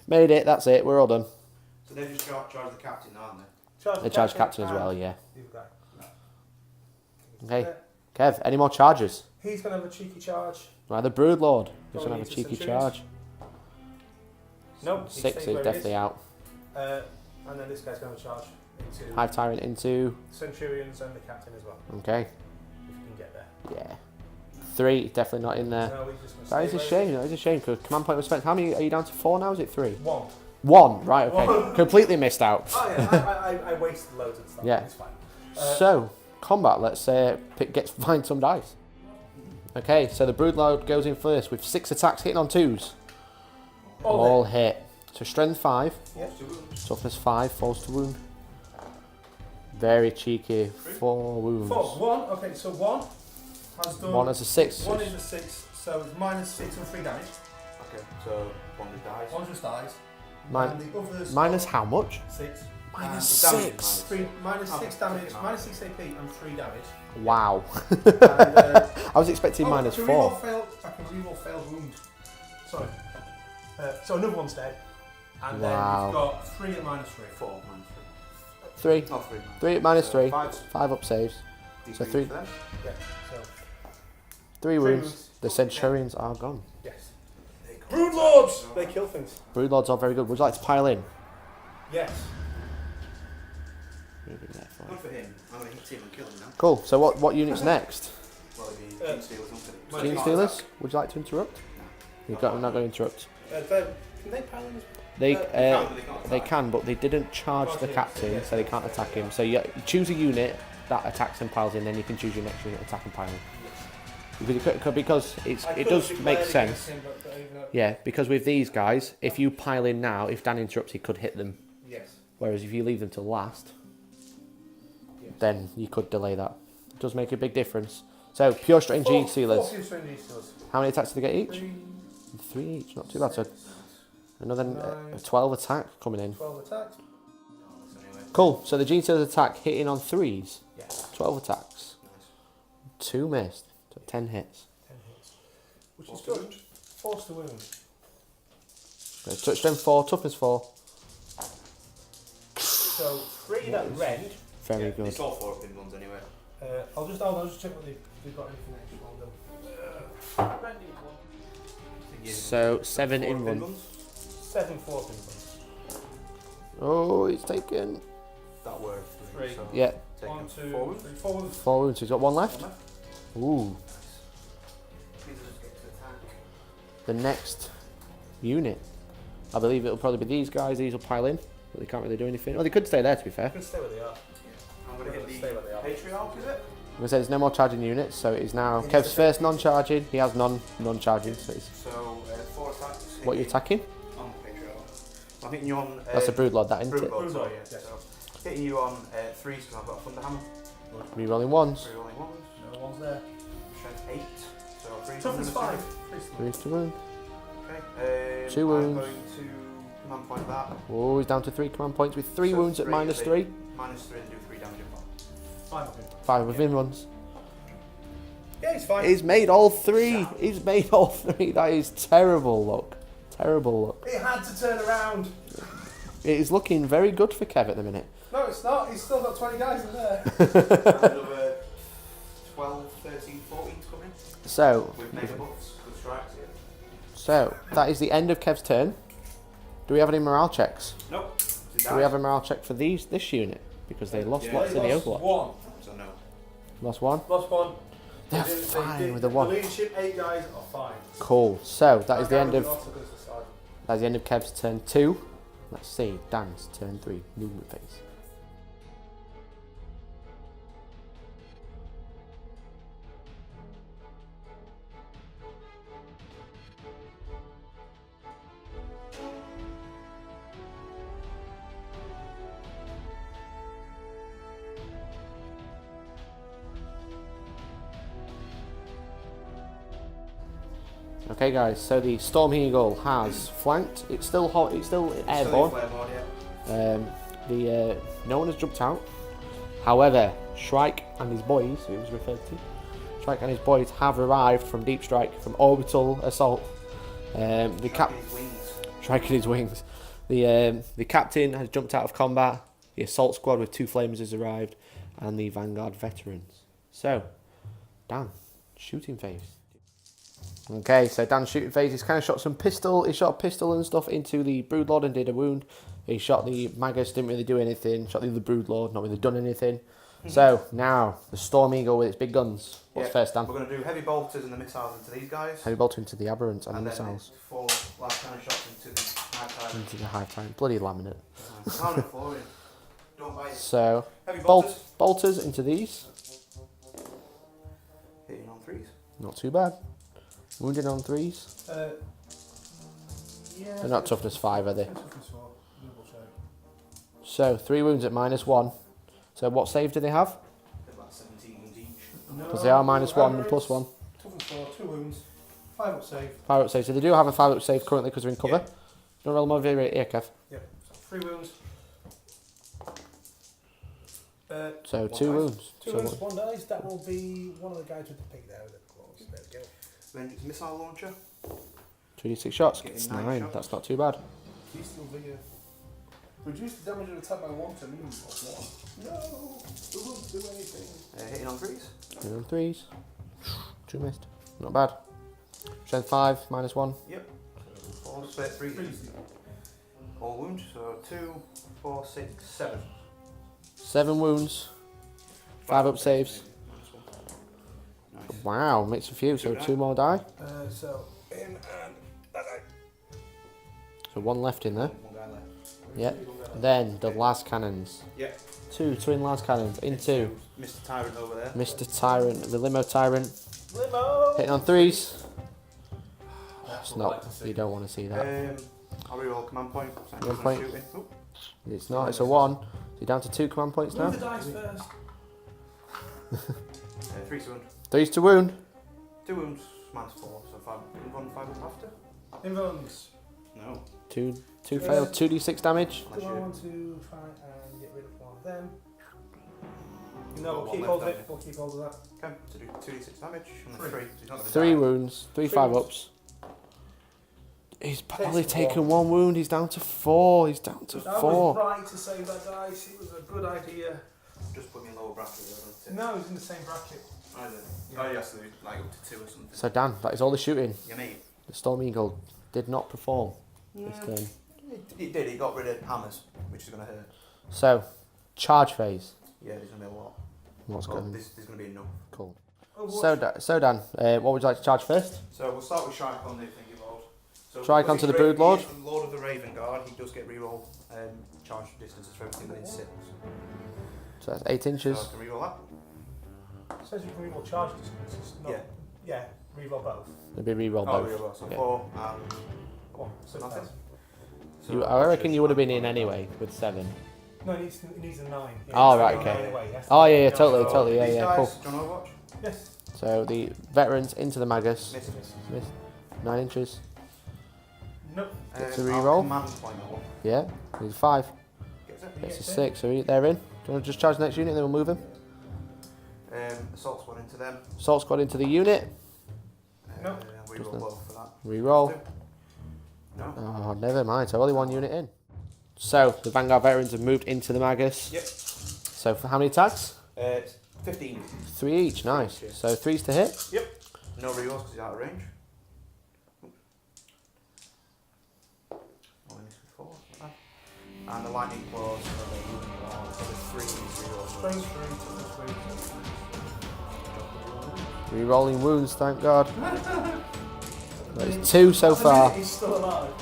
Made it, that's it, we're all done. So they just charge the captain, aren't they? They charge captain as well, yeah. Okay, Kev, any more charges? He's going to have a cheeky charge. Right, the Broodlord. He's going to have a cheeky charge. Nope. 6 is definitely out. And then this guy's going to charge into Hive Tyrant into... Centurions and the captain as well. Okay. If you can get there. Yeah. 3, definitely not in there. No, he's just gonna That is a shame, that is a shame, because command point was spent. How many, are you down to 4 now, is it 3? 1. 1, right, okay. 1. Completely missed out. Oh yeah, I wasted loads of stuff. Yeah. It's fine. So, combat, let's find some dice. Okay, so the Broodlord goes in first with 6 attacks hitting on 2s. All hit. So strength 5, toughness 5, falls to wound. Very cheeky, 4 wounds. 4, 1, okay, so 1 has done... 1 has a 6. 1 is a 6, so it's -6 and 3 damage. Okay, so 1 just dies. 1 just dies. Min- and the others minus how much? 6. -6. -6 damage, -6 AP and 3 damage. Wow. And, I was expecting -4. I can reroll failed wound. Sorry. So another one's dead. And then we've got 3 at -3. 4 -3. 3. Oh, 3. 3 at -3. 5. 5 up saves. So 3. For them. Yeah, so 3 wounds. The Centurions are gone. yes. Broodlords! They kill things. Broodlords are very good. Would you like to pile in? Yes. Moving there for Good for him. I'm going to hit him and kill him now. Cool. So what unit's next? Well, it'd be Genestealers, won't it? Genestealers? Would you like to interrupt? I'm not going to interrupt. Can they pile in? They can, but they didn't charge the captain, so they can't attack him. So you choose a unit that attacks and piles in, then you can choose your next unit attack and pile in. Because it does make sense. Yeah, because with these guys, if you pile in now, if Dan interrupts, he could hit them. Yes. Whereas if you leave them till last, then you could delay that. It does make a big difference. So pure strain Genestealers. How many attacks do they get each? 3 each, not too bad. So another 12 attack coming in. 12 attacks. Cool. So the Genestealers attack hitting on 3s. Yeah. 12 attacks. 2 missed. So 10 hits. 10 hits. Which is good. Force to wound. Touch strength 4, toughness 4. So 3 that rend. Very good. It's all 4 of them ones anyway. I'll just check what they've got anything extra on them. So 7 in 1. 7 4 ones. Oh, he's taken. That word. 3. So Yeah. 1, 2, 4 wounds. 3, 4 wounds. 4 wounds. He's got 1 left. Ooh. The next unit. I believe it'll probably be these guys. These will pile in, but they can't really do anything. Oh, they could stay there, to be fair. They can stay where they are. I'm going to hit Stay where they the are. Patriarch, is it? I'm going to say there's no more charging units, so it is now Kev's first non-charging. He has non-charging, so it's... So 4 attacks. What are you attacking? On Patriarch. I'm hitting you on... That's a Broodlord, that, isn't it? Broodlord, sorry. Yeah. So hitting you on 3s because I've got a Thunder Hammer. Rerolling 1s. 3 rolling 1s. No one's there. Strength 8. So 3 Toughness 5. 3 to wound. Okay. 2 wounds. I'm going to command point that. Oh, he's down to 3 command points with 3 So wounds at -3. -3 and do 3 damage at 5 of them. 5 within ones. Yeah, he's fine. He's made all 3. He's made all 3. That is terrible luck. Terrible luck. It had to turn around. It is looking very good for Kev at the minute. No, it's not. He's still got 20 guys in there. Another 12 So, With mega buffs, good strikes here. so that is the end of Kev's turn. Do we have any morale checks? Nope. Do we have a morale check for this unit? Because they lost lots in the Overwatch. One. So no. Lost one? Lost one. They're They fine with the one. The leadership 8 guys are fine. Cool. So that is the end of Also goes to side. that's the end of Kev's turn 2. Let's see, Dan's turn 3, movement phase. Okay, guys. So the Storm Eagle has flanked. It's still hot. It's still airborne. No one has jumped out. However, Shrike and his boys, who it was referred to, Shrike and his boys have arrived from deep strike, from orbital assault. The cap, Shrike and his wings. The captain has jumped out of combat. The assault squad with 2 flamers has arrived, and the Vanguard veterans. So, Dan, shooting phase. Okay, so Dan's shooting phase. He's kind of shot some pistol. He shot a pistol and stuff into the Broodlord and did a wound. He shot the Magus, didn't really do anything. Shot the other Broodlord, not really done anything. So now the Storm Eagle with its big guns. What's first, Dan? We're going to do heavy bolters and the missiles into these guys. Heavy bolter into the Aberrants and the then missiles. 4 last kind of shots into the high tide. Into the high time. Bloody laminate. Oh, no, Florian. Don't bite. So Heavy bolters. bolters into these. Hitting on 3s. Not too bad. Wounded on 3s. Yeah. They're not toughness 5, are they? Toughness 4. Double check. So 3 wounds at -1. So what save do they have? They're about 17 each. Because they are -1 and +1. Toughness 4, 2 wounds, 5 up save. 5 up save. So they do have a 5 up save currently because they're in cover. Yeah. Do you want to roll them over here, Kev? Yep. So 3 wounds. So One 2 dice. wounds. 2 So wounds, 1 dice. That will be one of the guys with the pig there with the claws. There we go. Then it's missile launcher. 2d6 shots. Getting It's 9 9. shots. That's not too bad. Beastal vigor. Reduce the damage of attack by 1 to minimum of 1. No! It won't do anything. Hitting on 3s. Hit on 3s. 2 missed. Not bad. Strength 5, -1. Yep. 4 split 3s. All wounds. So 2, 4, 6, 7. 7 wounds. 5 up saves. Nice. Wow, makes a few. So 2 more die. So, in and that guy. So 1 left in there. 1 guy left. Yep. Then the las cannons. Yep. 2 twin las cannons into Mr. Tyrant over there. Mr. Tyrant, the Limo Tyrant. Limo! Hitting on 3s. That's It's what I not. like to see. You don't want to see that. I'll reroll command point. Command point. Shooting. Oh, It's not. It's a 1. So you're down to 2 command points now. Move the dice first. 3 to wound. 3's to wound. 2 wounds, -4. So 5 up after. Invuns. No. 2 failed. 2d6 damage. Unless Do I you. want to try and get rid of one of them? Got No, we'll one keep left, hold of haven't it. We'll keep hold of that. Okay. To do 2d6 damage. And then 3. 3. So he's not gonna 3 die. wounds. 3 3 5 wounds. ups. He's probably Takes taken 1 wound. He's down to 4. He's down to I 4. was right to save that dice. It was a good idea. Just put me in lower bracket. Though, No, it was in the same bracket. I did. Oh, yes, like up to 2 or something. So Dan, that is all the shooting. Yeah, mate. The Storm Eagle did not perform this Yeah. turn. It did. It got rid of hammers, which is going to hurt. So, charge phase. Yeah, there's going to be a lot. What's Well, going? there's going to be enough. Cool. Oh, So Dan, what would you like to charge first? So we'll start with Shrike on the thingy lord. So Shrike because onto the he's Broodlord. he's the Lord of the Raven Guard. He does get reroll charge distances for everything within 6. So that's 8 inches. So I can reroll that. It says you can reroll charge distances. No. Yeah. Yeah, reroll both. Maybe re-roll Oh, both. reroll. So Yeah. 4 and Come on, 6 nothing. dice. You, I reckon you would have been in anyway with 7. No, it needs a 9. Yeah, Oh, it's right, a okay. 9 anyway, yes. Oh yeah, No, totally, so totally, yeah, These yeah, guys, cool. do you want Overwatch? Yes. So the veterans into the Magus. Miss. Missed. 9 inches. Nope. Gets a I'll reroll. command point that one. Yeah. He's 5. Gets it. Gets a Gets it. 6. So they're in. Do you want to just charge the next unit and then we'll move him? Assault squad into them. Assault squad into the unit. Nope. Reroll Just both for that. Re-roll. No. Oh, never mind. So only 1 unit in. So the Vanguard veterans have moved into the Magus. Yep. So for how many attacks? It's 15. 3 each. Nice. So 3's to hit. Yep. No rerolls because he's out of range. Only this before. And the lightning claws for the 3 rerolls. Re-rolling wounds, thank God. There's 2 so far. He's still alive.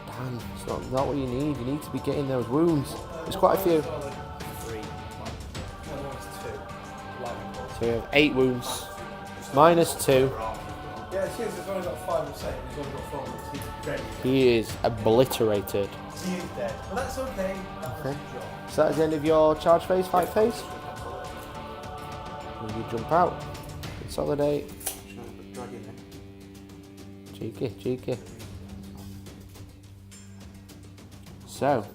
Damn, it's not what you need. You need to be getting those wounds. There's quite a few. 3. So we have 8 wounds. Minus 2. Yeah, it seems he's only got 5 of save. He's only got 4 of he's dead. He is obliterated. He is dead. But that's okay. Okay. So that's the end of your charge phase, fight phase. You jump out. Consolidate. Cheeky. So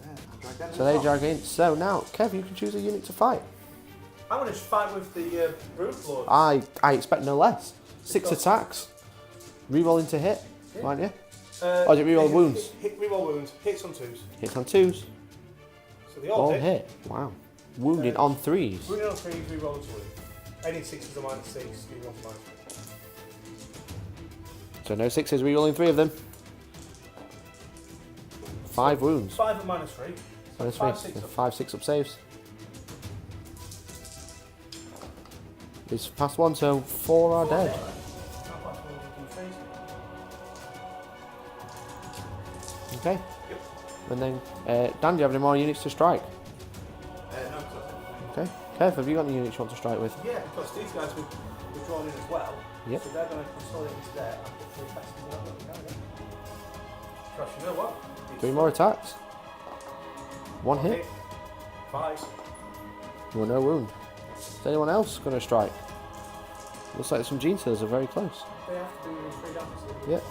they drag in. So now, Kev, you can choose a unit to fight. I'm going to fight with the Brood Lord. I expect no less. 6 attacks. Reroll into hit, aren't you? Or is it reroll wounds? Reroll wounds. Hits on 2s. Hits on 2s. So they all hit. Wow. Wounding on 3s. Wounding on 3s, reroll a 2. Any 6s are minus 6, reroll minus 3. So no 6s, rerolling 3 of them. 5 wounds. 5 at minus 3. Minus 5, 3. 6 up. 5, 6 up saves. It's past 1, so 4 are dead. Okay. Yep. And then, Dan, do you have any more units to strike? No, Okay. Kev, have you got any units you want to strike with? Yeah, because these guys were drawn in as well. Yep. So they're going to consolidate into there and put 3 attacks in there. Gosh, you know what? 3 more attacks. 1 hit. 5. Well, no wound. Is anyone else going to strike? Looks like some Genestealers are very close. They have to do 3 damage. Yep.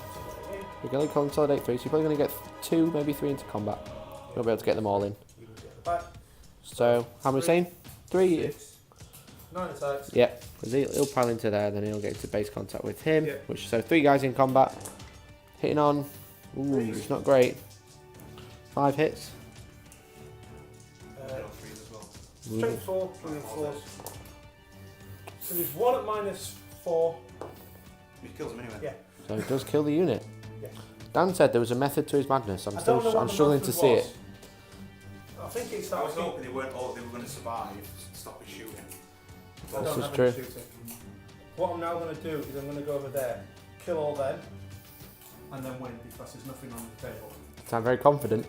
You're going to consolidate 3, so you're probably going to get 2, maybe 3 into combat. You'll be able to get them all in. So, how many saying? 3? 6. 9 attacks. Yep. Because he'll pile into there, then he'll get into base contact with him. Yep. Which, so 3 guys in combat. Hitting on. Ooh, it's not great. 5 hits. Strength 4, strength 4. So there's 1 at minus 4. He kills him anyway. Yeah. So it does kill the unit. Yeah. Dan said there was a method to his madness. I'm struggling to see it. I think it's I that was hoping they were going to survive, stop his shooting. This is true. What I'm now going to do is I'm going to go over there, kill all them, and then win because there's nothing on the table. Sound very confident.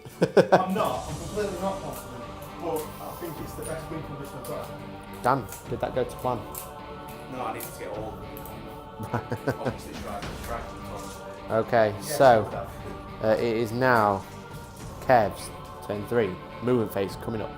I'm not. I'm completely not confident. But I think it's the best win condition I've got. Dan, did that go to plan? No, I need to get all of them. Obviously, try to Okay, so it is now Kev's turn 3. Movement phase coming up.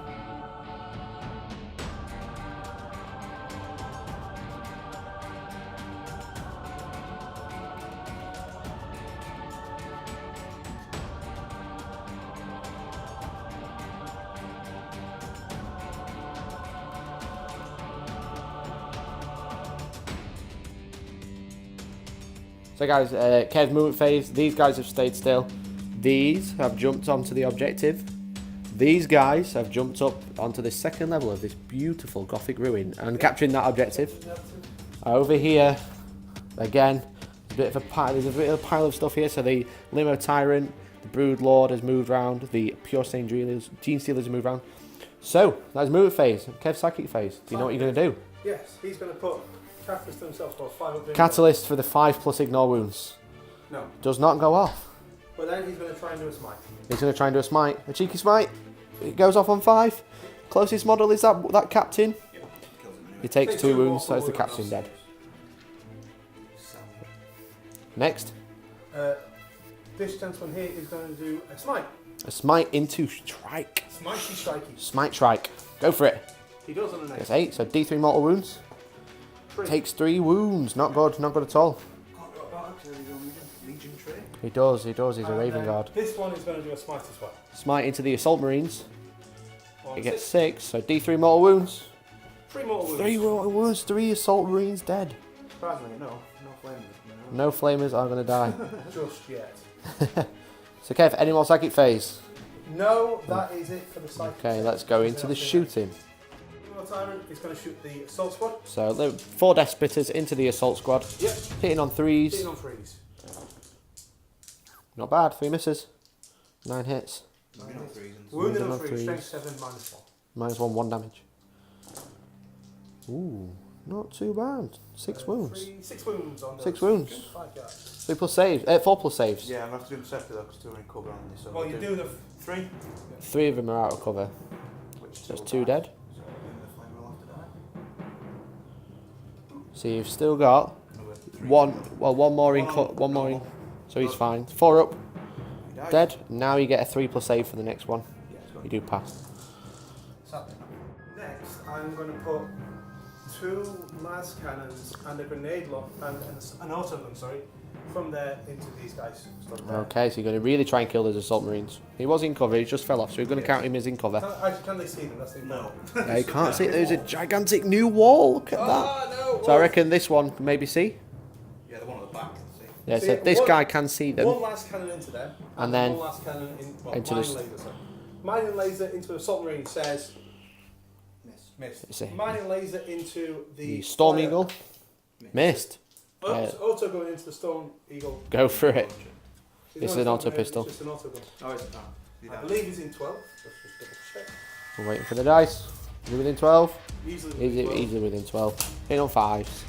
So guys, Kev's movement phase, these guys have stayed still. These have jumped onto the objective. These guys have jumped up onto the 2nd level of this beautiful Gothic ruin and capturing that objective. Over here, again, there's a bit of a pile of stuff here. So the Limo Tyrant, the Brood Lord has moved round, the Pure Stain Genestealers have moved round. So, that's movement phase. Kev's psychic phase. Do you know what you're going to do? Yes, he's going to put Catalyst himself for 5 up. Catalyst for the 5+ ignore wounds. No. Does not go off. But then he's going to try and do a smite. He's going to try and do a smite. A cheeky smite. It goes off on 5. Closest model is that captain. Yep. He takes 2 wounds, so is the captain dead. Next. This gentleman here is going to do a smite. A smite into strike. Smitey strikey. Smite strike. Go for it. He does on the next. Gets 8, so D3 mortal wounds. 3. Takes 3 wounds. Not good at all. Legion trait. He does, he's a And Raven then Guard. This one is going to do a smite as well. Smite into the Assault Marines. On He gets 6. 6, so D3 mortal wounds. 3 mortal wounds. 3 mortal wounds, 3 Assault Marines dead. Surprisingly, no flames. No flamers are going to die. Just yet. So Kev, any more psychic phase? No, that is it for the psychic. Okay, let's go into the shooting. female tyrant is going to shoot the assault squad. So the 4 death spitters into the assault squad. Yep. Hitting on 3s. Hitting on 3s. Not bad. 3 misses. 9 hits. Wounded on 3s. Wounded on on 3s. threes. Strength 7, -1. -1, 1 damage. Ooh, not too bad. 6 wounds. 6 wounds on 6 those. wounds. 5 guys. 3 plus saves. 4 plus saves. Yeah, I'm going to have to do them separately though, because 2 are in cover on this. So Well, you do the 3. 3 of them are out of cover. Which So it's 2 dead. So then the flame will have to die. So you've still got Another 3. one more in. One more in. So he's fine. 4 up. He dies. Dead. Now you get a 3 plus save for the next one. Yeah, it's You got do pass. So, next, I'm going to put 2 mass cannons and a grenade lock and an auto gun, sorry, from there into these guys. Stop there. Okay, so you're going to really try and kill those assault marines. He was in cover. He just fell off. So you're going to count him as in cover. Can they see them? That's the No. Yeah, you can't see. There's a gigantic new wall. Look at that. no! So I reckon this one can maybe see. Yeah, the one at the back. See. Yeah, See, so this one- guy can see them. One last cannon into there, And then one last cannon into mining the- laser. Sorry. Mining laser into assault marine says Miss. missed. Mining laser into The the Storm fire- Eagle. Missed. Auto going into the Storm Eagle. Go for it. It's This not is an a auto Storm Eagle, pistol. It's just an auto gun. Oh, it's not. I believe he's in 12. Let's just double check. We're waiting for the dice. Is he within 12? Easily. Easily, 12. easily within 12. Hitting on 5s.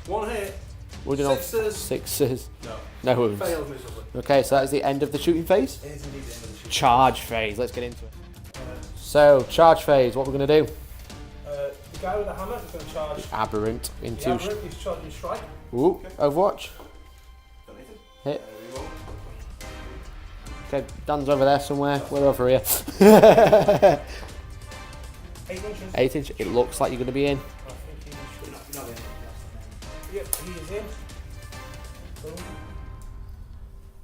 One hit. Wooden on Sixes. 6s. No. No wounds. Failed miserably. Okay, so that is the end of the shooting phase. It is indeed the end of the shoot. Charge phase. Let's get into it. Uh, So, charge phase. What we're going to do? the guy with the hammer is going to charge. Aberrant The into. aberrant is charging strike. Ooh, Overwatch. Don't need it. Hit. Reroll. Okay, Dan's over there somewhere. We're over here. 8 inches. 8 inch. It looks like you're going to be in. I think he should. You're not in. Yep, he is in.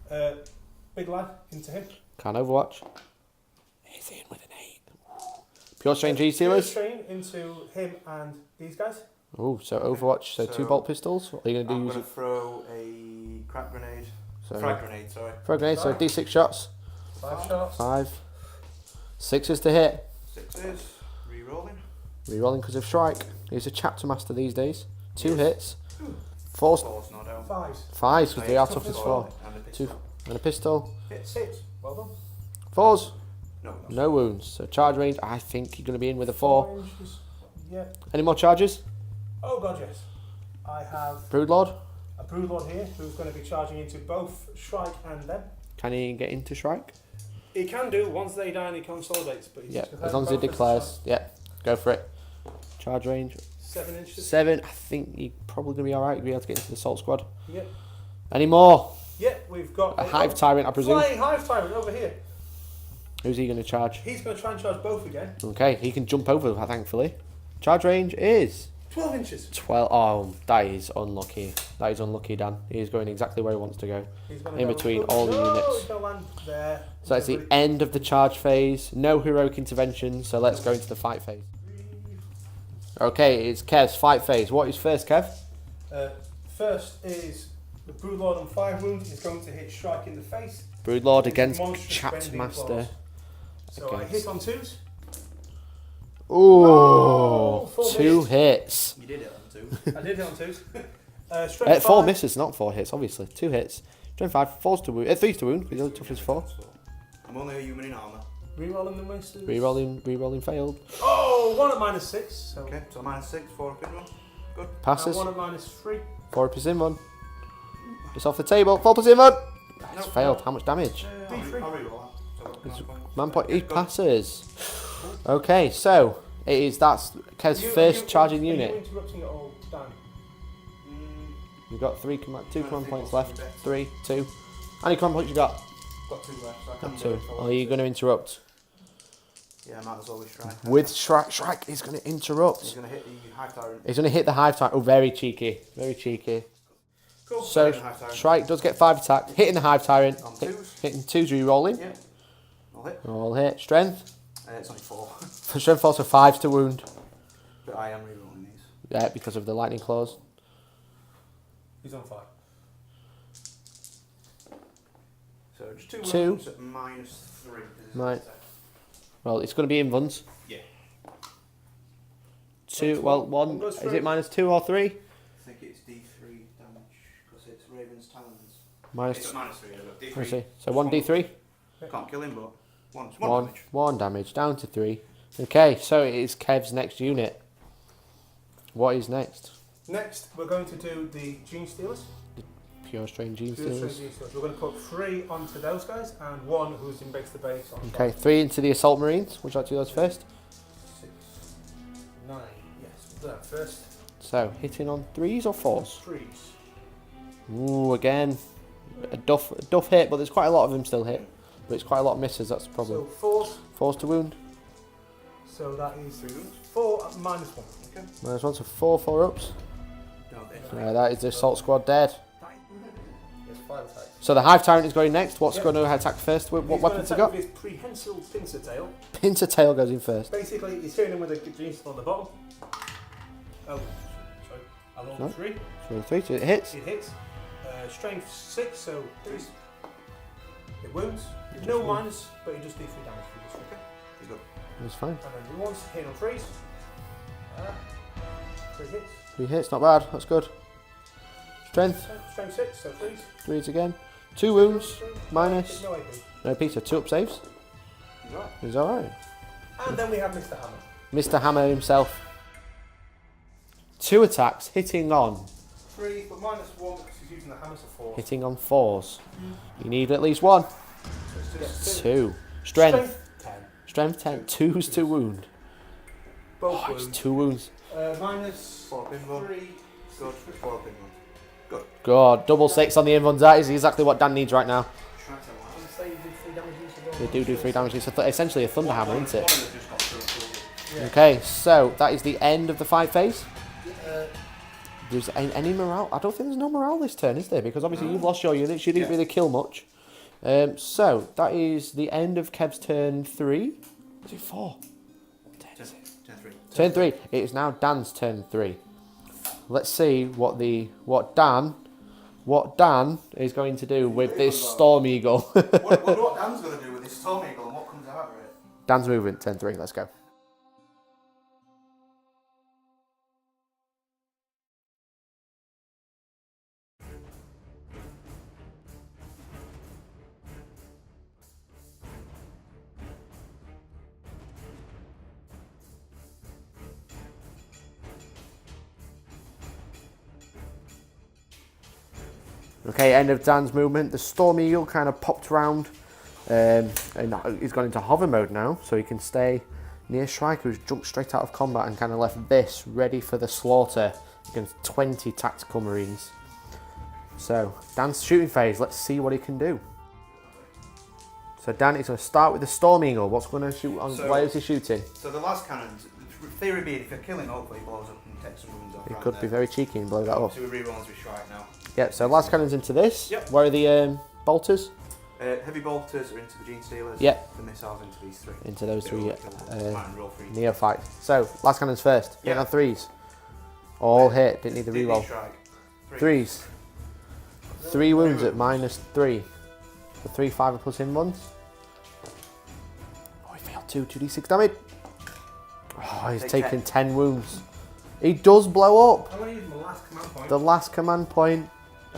Boom. Big lad into him. Can't Overwatch. He's in with an 8. Pure Strange Pure Genestealers. strain into him and these guys. Oh, so Overwatch. So 2 So- bolt pistols. What are you going to I'm do? going Use to throw a crack grenade. so Frag grenade, sorry. frag grenade. So D6 shots. 5 shots. 5. 6s to hit. 6s. Rerolling. Rerolling because of strike. He's a chapter master these days. 2 Yes. hits. 4s. 4s, no doubt. 5s. 5s because they are tough tough as as 4. And a 2 pistol. and a pistol. Hit 6. Well done. 4s. No. No wounds. So charge range. I think you're going to be in with a 4. 4 inches. Yeah. Any more charges? Oh god, yes. I have Broodlord. a Broodlord here who's going to be charging into both Shrike and them. Can he get into strike? He can do once they die and he consolidates, but he's Yeah, just as long as he both declares. Yeah, go for it. Charge range. 7 inches. 7. I think you're probably going to be alright. You'll be able to get into the assault squad. Yeah. Any more? Yeah, we've got A hive tyrant, I presume. Flying hive tyrant over here. Who's he going to charge? He's going to try and charge both again. Okay, he can jump over, thankfully. Charge range is 12 inches. 12. Oh, that is unlucky. That is unlucky, Dan. He's going exactly where he wants to go. He's gonna In go, between oh, all the no, units. He's going to land there. So that's the end of the charge phase. No heroic intervention, so let's go into the fight phase. Okay, it's Kev's fight phase. What is first, Kev? First is the Broodlord on 5 wounds. He's going to hit Strike in the face. Broodlord With against monstrous Chapter bending Master. claws. So I hit on 2s. Ooh, No, 4 2 misses. hits. You did it on 2. I did hit on 2s. Strength 4 5. misses, not 4 hits, obviously. 2 hits. Strength 5, 4's to wound. 3's to wound, because the tough is 4. I'm only a human in armour. Rerolling the misses. Rerolling failed. Oh, 1 at -6. So Okay, so -6, 4 up in one. Good. Passes. 1 at -3. 4 up is in one. It's off the table. 4 plus in one. It's No, failed. no. How much damage? I'll reroll that. So It's- that's fine. Man point. He Good. passes. Okay, so that's Kev's first charging Are you unit. interrupting it all, Dan? You've got 2 I command think points I'll left. do that. 3, 2. How many command points you got? Got 2 left, so I can Got do 2. it if I Are want you to. going to interrupt? Yeah, I might as well be Shrike. With Shrike, he's going to He's interrupt. going to hit the Hive Tyrant. He's going to hit the hive tyrant. Oh, very cheeky. Very cheeky. Cool. So, Hitting the Hive Tyrant. Shrike does get 5 attack. Hitting the hive tyrant. On 2s. Hitting 2s, re-rolling. Yeah. I'll hit. All hit. Strength. It's only 4. Strength also 5s to wound. But I am rerolling these. Yeah, because of the lightning claws. He's on 5. So just 2 2. wounds at -3. Right. Well, it's going to be in ones. Yeah. 2. Well, one. goes Is through. it -2 or 3? I think it's D3 damage because it's Raven's Talons. It's Minus. -3. Look, Let's D3. see. So 1 D3. Can't kill him, but one One damage. 1 damage down to 3. Okay, so it is Kev's next unit. What is next? Next, we're going to do the Genestealers. Pure Strain Pure Genestealers. Strain Genestealers. We're going to put 3 onto those guys and 1 who's in base to base. On Okay, 3 into the Assault Marines. Would you like to do those first? 6, 9. Yes, we'll do that first. So, hitting on 3s or 4s? 3s. Ooh, again. A duff hit, but there's quite a lot of them still hit. But it's quite a lot of misses, that's the problem. So 4s. 4s to wound. So that is 4 at -1. Okay. -1, so 4 ups. That is the Assault Squad dead. Yes, 5 attacks. So the Hive Tyrant is going next. What's Yep. going to attack first? What He's weapons he gonna got? attack with his prehensile pincer tail. Pincer Tail goes in first. Basically, he's hitting him with a Genestealer on the bottom. Oh, sorry. I rolled No. a 3. So 3, so it hits. It hits. Strength 6, so 3. It wounds. No minus, but he does D3 damage for this. Okay. He's got It's fine. And then he wants to hit on 3s. 3 hits. 3 hits, not bad. That's good. Strength, Strength 6, so 3s. 3s again. 2 wounds, minus. No AP. No pizza, 2 up saves. he's right. He's alright. And then we have Mr. Hammer. Mr. Hammer himself. 2 attacks, hitting on. 3, but -1 because he's using the hammer, so 4. Hitting on 4s. You need at least 1. So it's just 2. Strength. 10. Strength 10. 2s to wound. Both Oh, it's wounds. 2 wounds. Minus 4 pinball. 3. Good. 4 pinball. Good. God, double 6 on the invuns. That is exactly what Dan needs right now. They do 3 damage. It's essentially a Thunder Hammer, isn't it? Okay, so that is the end of the fight phase. There's any morale? I don't think there's no morale this turn, is there? Because obviously you've lost your units. You didn't really kill much. So that is the end of Kev's turn 3. Is it 4? Turn 3. It is now Dan's turn 3. Let's see what Dan is going to do with this Storm Eagle. What Dan's going to do with this Storm Eagle and what comes out of it? Dan's movement, turn 3. Let's go. Okay, end of Dan's movement. The Storm Eagle kind of popped round and he's gone into hover mode now, so he can stay near Striker, who's jumped straight out of combat and kind of left this ready for the slaughter against 20 tactical marines. So, Dan's shooting phase, let's see what he can do. So Dan is going to start with the Storm Eagle. What's going to shoot on? Why is he shooting? So the last cannons, the theory being if you're killing, hopefully he blows up and takes some wounds off. He could be very cheeky and blow that up. So we rerolls with strike now. Yeah, so last cannon's into this. Yep. Where are the bolters? Heavy bolters are into the Genestealers. Yep. The missiles into these 3. Into those 3 roll 3. neophyte. So, last cannon's first. Hitting on 3s. All hit. Didn't need the reroll. 3s. 3 wounds at -3. The 3 5 plus him once. Oh, he failed 2d6 damage. Oh, he's Take taken 10. 10 wounds. He does blow up. I'm going to use my last command point. The last command point.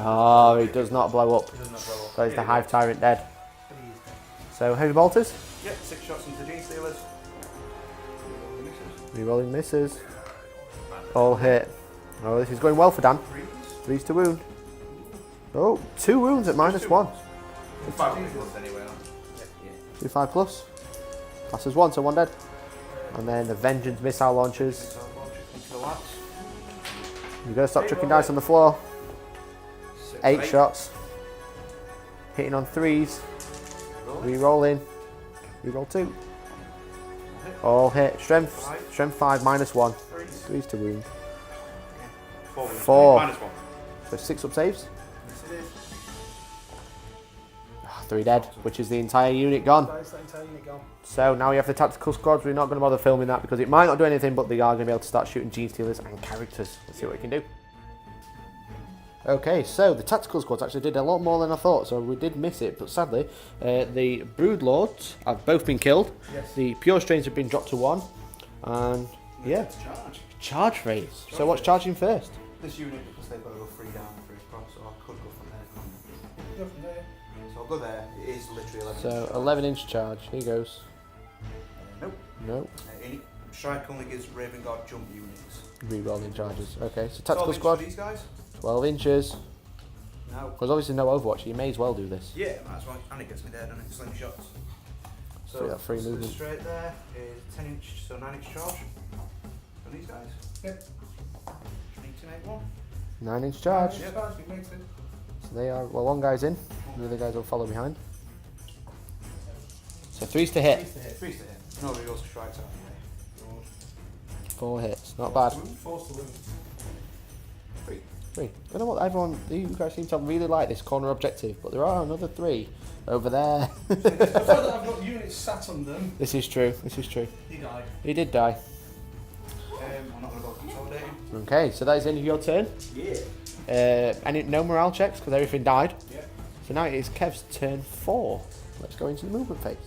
Oh, he does not blow up. It does not blow up. So is the Hive Tyrant dead. So heavy bolters. Yep, 6 shots into the Genestealers. Rerolling misses. All hit. Oh, this is going well for Dan. 3s to wound. Oh, 2 wounds at -1. 5 pinballs anyway, aren't they? 2 5 plus. Classes 1, so 1 dead. And then the Vengeance missile launchers. Into the laps. You've got to stop chucking dice on the floor. 8 shots. Hitting on 3s. Rerolling. Reroll 2. All hit. Strength 5 -1. 3s to wound. 4. -1. So 6 up saves. Yes, it is. 3 dead, which is the entire unit gone. That's the entire unit gone. So now we have the tactical squads. We're not going to bother filming that because it might not do anything, but they are going to be able to start shooting Genestealers and characters. Let's see what we can do. Okay, so the tactical squads actually did a lot more than I thought, so we did miss it, but sadly, the Broodlords have both been killed. Yes. The Pure Strains have been dropped to 1, and yeah, Charge phase. So what's charging first? This unit, because they've got to go 3 down and 3 across, so I could go from there. Go from there. So I'll go there. It is literally 11. So 11-inch charge. Here goes. Nope. Nope. Strike only gives Raven Guard jump units. Rerolling charges. Okay, so tactical 12 inch squad. for these guys. 12 inches. No. Because obviously no Overwatch, you may as well do this. Yeah, might as well. And it gets me there, doesn't it? Slingshots. So you got free so movement. straight there is 10 inch, so 9 inch charge. For these guys. Yep. 1881. 9-inch charge. Yeah, charge, it makes it. So they are, well, one guy's in. The other guys will follow behind. So 3's to hit. 3's to hit. No rerolls strikes out of 4 hits. Not bad. Force to win. 3. I don't know what everyone, you guys seem to really like this corner objective, but there are another 3 over there. I feel that I've got units sat on them. This is true. This is true. He died. He did die. I'm not going to go consolidating. Okay, so that is the end of your turn. Yeah. No morale checks because everything died. Yeah. So now it is Kev's turn 4. Let's go into the movement phase.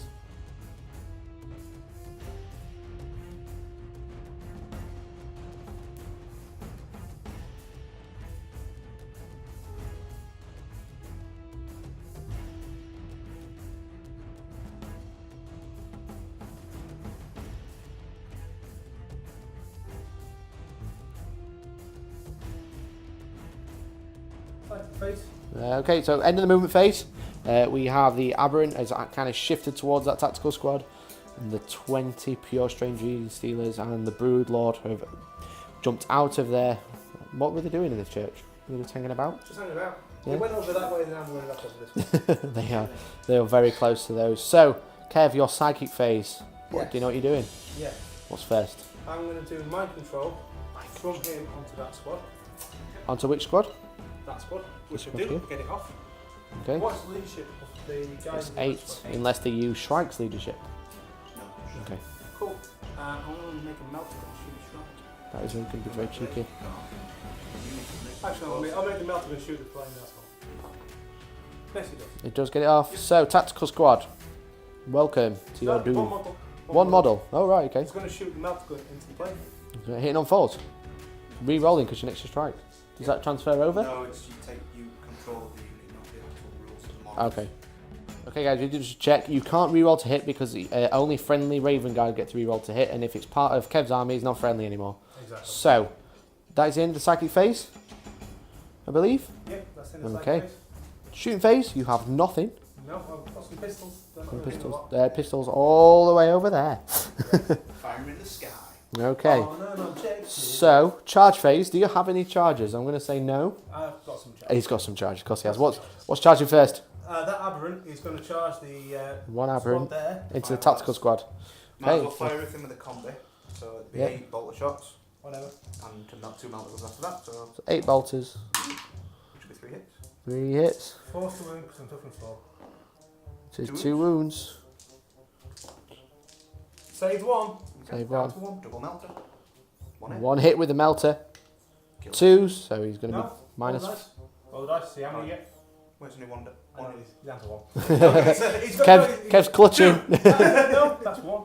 Face. Okay, so end of the movement phase. We have the Aberrant as kind of shifted towards that tactical squad. And the 20 pure strange Genestealers and the Brood Lord have jumped out of there. What were they doing in the church? Were they just hanging about? Just hanging about. Yeah. They went over that way and now they went back over this way. They are very close to those. So, Kev, your psychic phase. What, Yes. do you know what you're doing? Yeah. What's first? I'm going to do mind control from him onto that squad. Onto which squad? That squad. Which This I one do. here. Get it off. Okay. What's the leadership of the guys? It's in that 8, squad? unless they use Shrike's leadership. No. Okay. Cool. I'm going to make a melt and shoot Shrike. That is going to be very cheeky. Actually, I'll make the melt and shoot the plane, that's all. Yes, he does. It does get it off. So, tactical squad. Welcome to your No, doom. one model. One model. Oh, right, okay. He's going to shoot the melt gun into the plane. Hitting on 4s. Re-rolling because you're next to strike. Does that transfer over? No, it's you control the unit, not the actual rules of the model. Okay. Okay, guys, we did just check. You can't re-roll to hit because only friendly Raven Guard get to re-roll to hit, and if it's part of Kev's army, it's not friendly anymore. Exactly. So, that is the end of the psychic phase, I believe. Yep, that's in the Okay. side phase. Shooting phase, you have nothing. No, I've got some pistols. They're not Some really doing a pistols. lot. Pistols all the way over there. Fire in the sky. Okay. Oh, no, objective. So, charge phase. Do you have any charges? I'm going to say no. I've got some charge. He's got some charge. Of course he has. What's charging first? That Aberrant is going to charge the One squad Aberrant there. into the tactical squad. Might as Okay. well fire everything with a combi. So it'd be Yeah. 8 bolter shots Whatever. and to melt 2 melters after that. So So 8 bolters, should be 3 hits. 3 hits. Force to wound because I'm tough and 4. So 2 2 wounds. Saved 1. Save Down one. to 1. Double melter. 1 hit. 1 hit with the melter. Kill. 2, so he's going to No. be minus. Roll the dice. Roll the dice. See how many you get. Where's only 1? Oh, One. he's down to 1. He's got Kev's clutching. No, that's 1.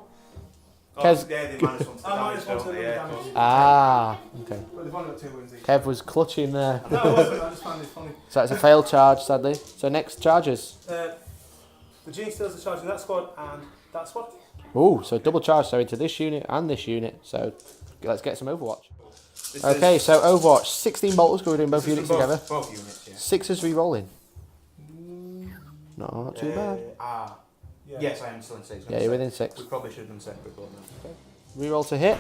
Kev's- Yeah, the minus 1 to the Minus damage. 1 to the Yeah, damage. Ah, okay. But they've only got 2 wounds each. Kev was clutching there. No, it wasn't. I just found it funny. So that's a failed charge, sadly. So next charges. The Genestealers are charging that squad and that squad. Ooh, so double charge, so into this unit and this unit. So let's get some Overwatch. This Okay, is- so Overwatch, 16 bolters, we're doing both this is units for together. Both units, yeah. 6 re-rolling. Not too bad. Yeah. Yes, I am still in 6. Yeah, you're within 6. We probably should have done separate, but no. Re-roll to hit.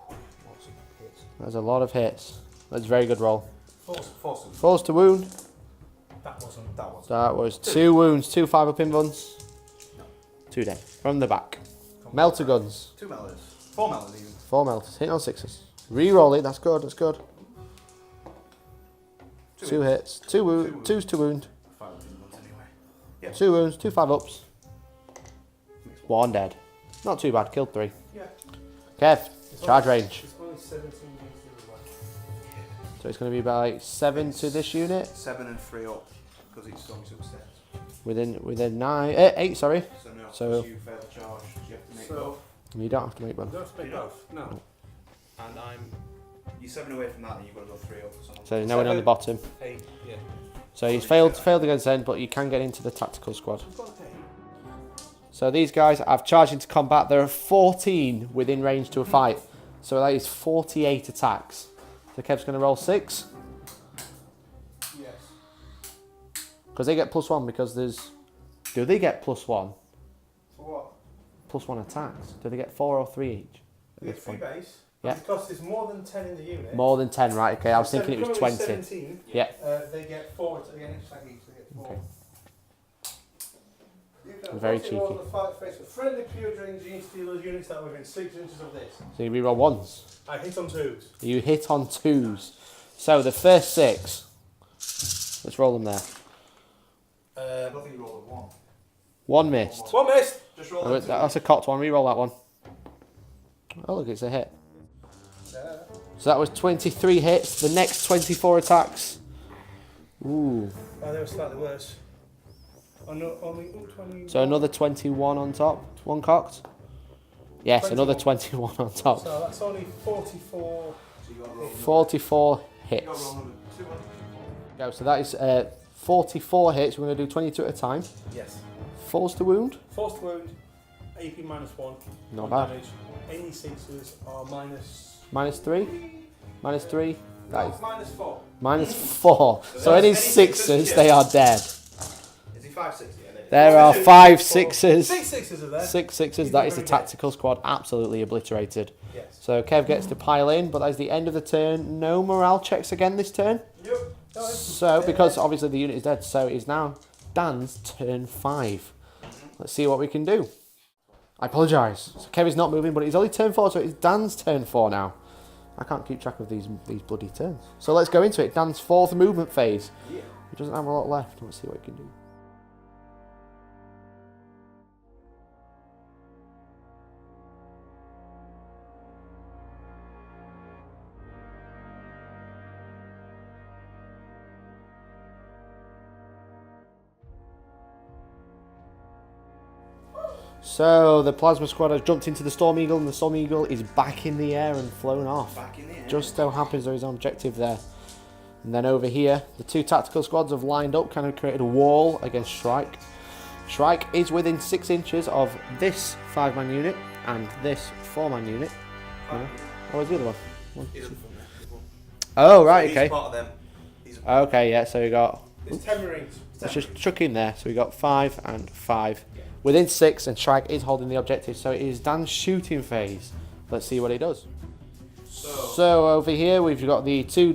Lots of hits. There's a lot of hits. That's a very good roll. Force. Falls to wound. That wasn't. That was. That was 2 wounds, 2 5-up invuns. 2 dead. From the back. Melter guns. 2 melters. 4 melters even. 4 melters. Hitting on 6s. Re-roll it, that's good, that's good. 2 hits. 2 wounds. 2's to wound. 5 ones anyway. Yeah. 2 wounds, 2 5-ups. 1 dead. Not too bad, killed 3. Yeah. Kev, It's charge only- range. It's only 17 units the other way. So it's going to be about 7 to this unit. 7 and 3 up because it's only 2 steps. Within 8, sorry. So no, So- because you fail the charge, you have to make So- both. You don't have to make one. You don't have to make You don't. both. No. And you're 7 away from that, and you've got to go 3 up. So there's no one on the bottom. 8, yeah. So he's failed against Zen, but you can get into the tactical squad. So these guys have charged into combat. There are 14 within range to a fight. So that is 48 attacks. So Kev's going to roll 6. Yes. Because they get +1 because there's... Do they get +1? For what? +1 attacks. Do they get 4 or 3 each? You get 3 base. Yeah. Because it's more than 10 in the unit. More than 10, right? Okay, I was thinking it was 20. 17, yeah. They get 4 again each attack each. They get 4. Okay. Very cheeky. The fight face with friendly pure drain Genestealer units that are within 6 inches of this. So you reroll 1s. I hit on 2s. You hit on 2s. So the first 6. Let's roll them there. I don't think you rolled a 1. 1 missed. 1 missed. Just roll Oh, that's a cocked one. Reroll that one. Oh look, it's a hit. So that was 23 hits. The next 24 attacks. Ooh. Oh, they were slightly worse. Only 20. So another 21 on top. 1 cocked. Yes, 21. another 21 on top. So that's only 44. 44 hits. Go. So that is 44 hits. We're going to do 22 at a time. Yes. Force to wound. Force to wound. AP -1. Not 1 bad. damage. Any 6s are -3. -3. That is -4. -4. So any 6s, they are dead. Is he 5, 6? Yeah, There are 5 6s. 6 6s are there. 6 6s. That is the tactical squad absolutely obliterated. Yes. So Kev gets to pile in, but that is the end of the turn. No morale checks again this turn. Yep. So because obviously the unit is dead, so it is now Dan's turn 5. Let's see what we can do. I apologise. So Kev is not moving, but it's only turn 4, so it's Dan's turn 4 now. I can't keep track of these bloody turns. So let's go into it. Dan's 4th movement phase. Yeah. He doesn't have a lot left. Let's see what he can do. So the Plasma Squad has jumped into the Storm Eagle, and the Storm Eagle is back in the air and flown off. Back in the air. Just so happens there is an objective there. And then over here, the 2 tactical squads have lined up, kind of created a wall against Shrike. Shrike is within 6 inches of this 5-man unit and this 4-man unit. Oh, where's the other one? Oh, right, okay. He's part of them. Okay, yeah, so we got... It's 10 Marines. Let's just chuck in there. So we got 5 and 5. Within 6, and Shrike is holding the objective, so it is Dan's shooting phase. Let's see what he does. So over here we've got the two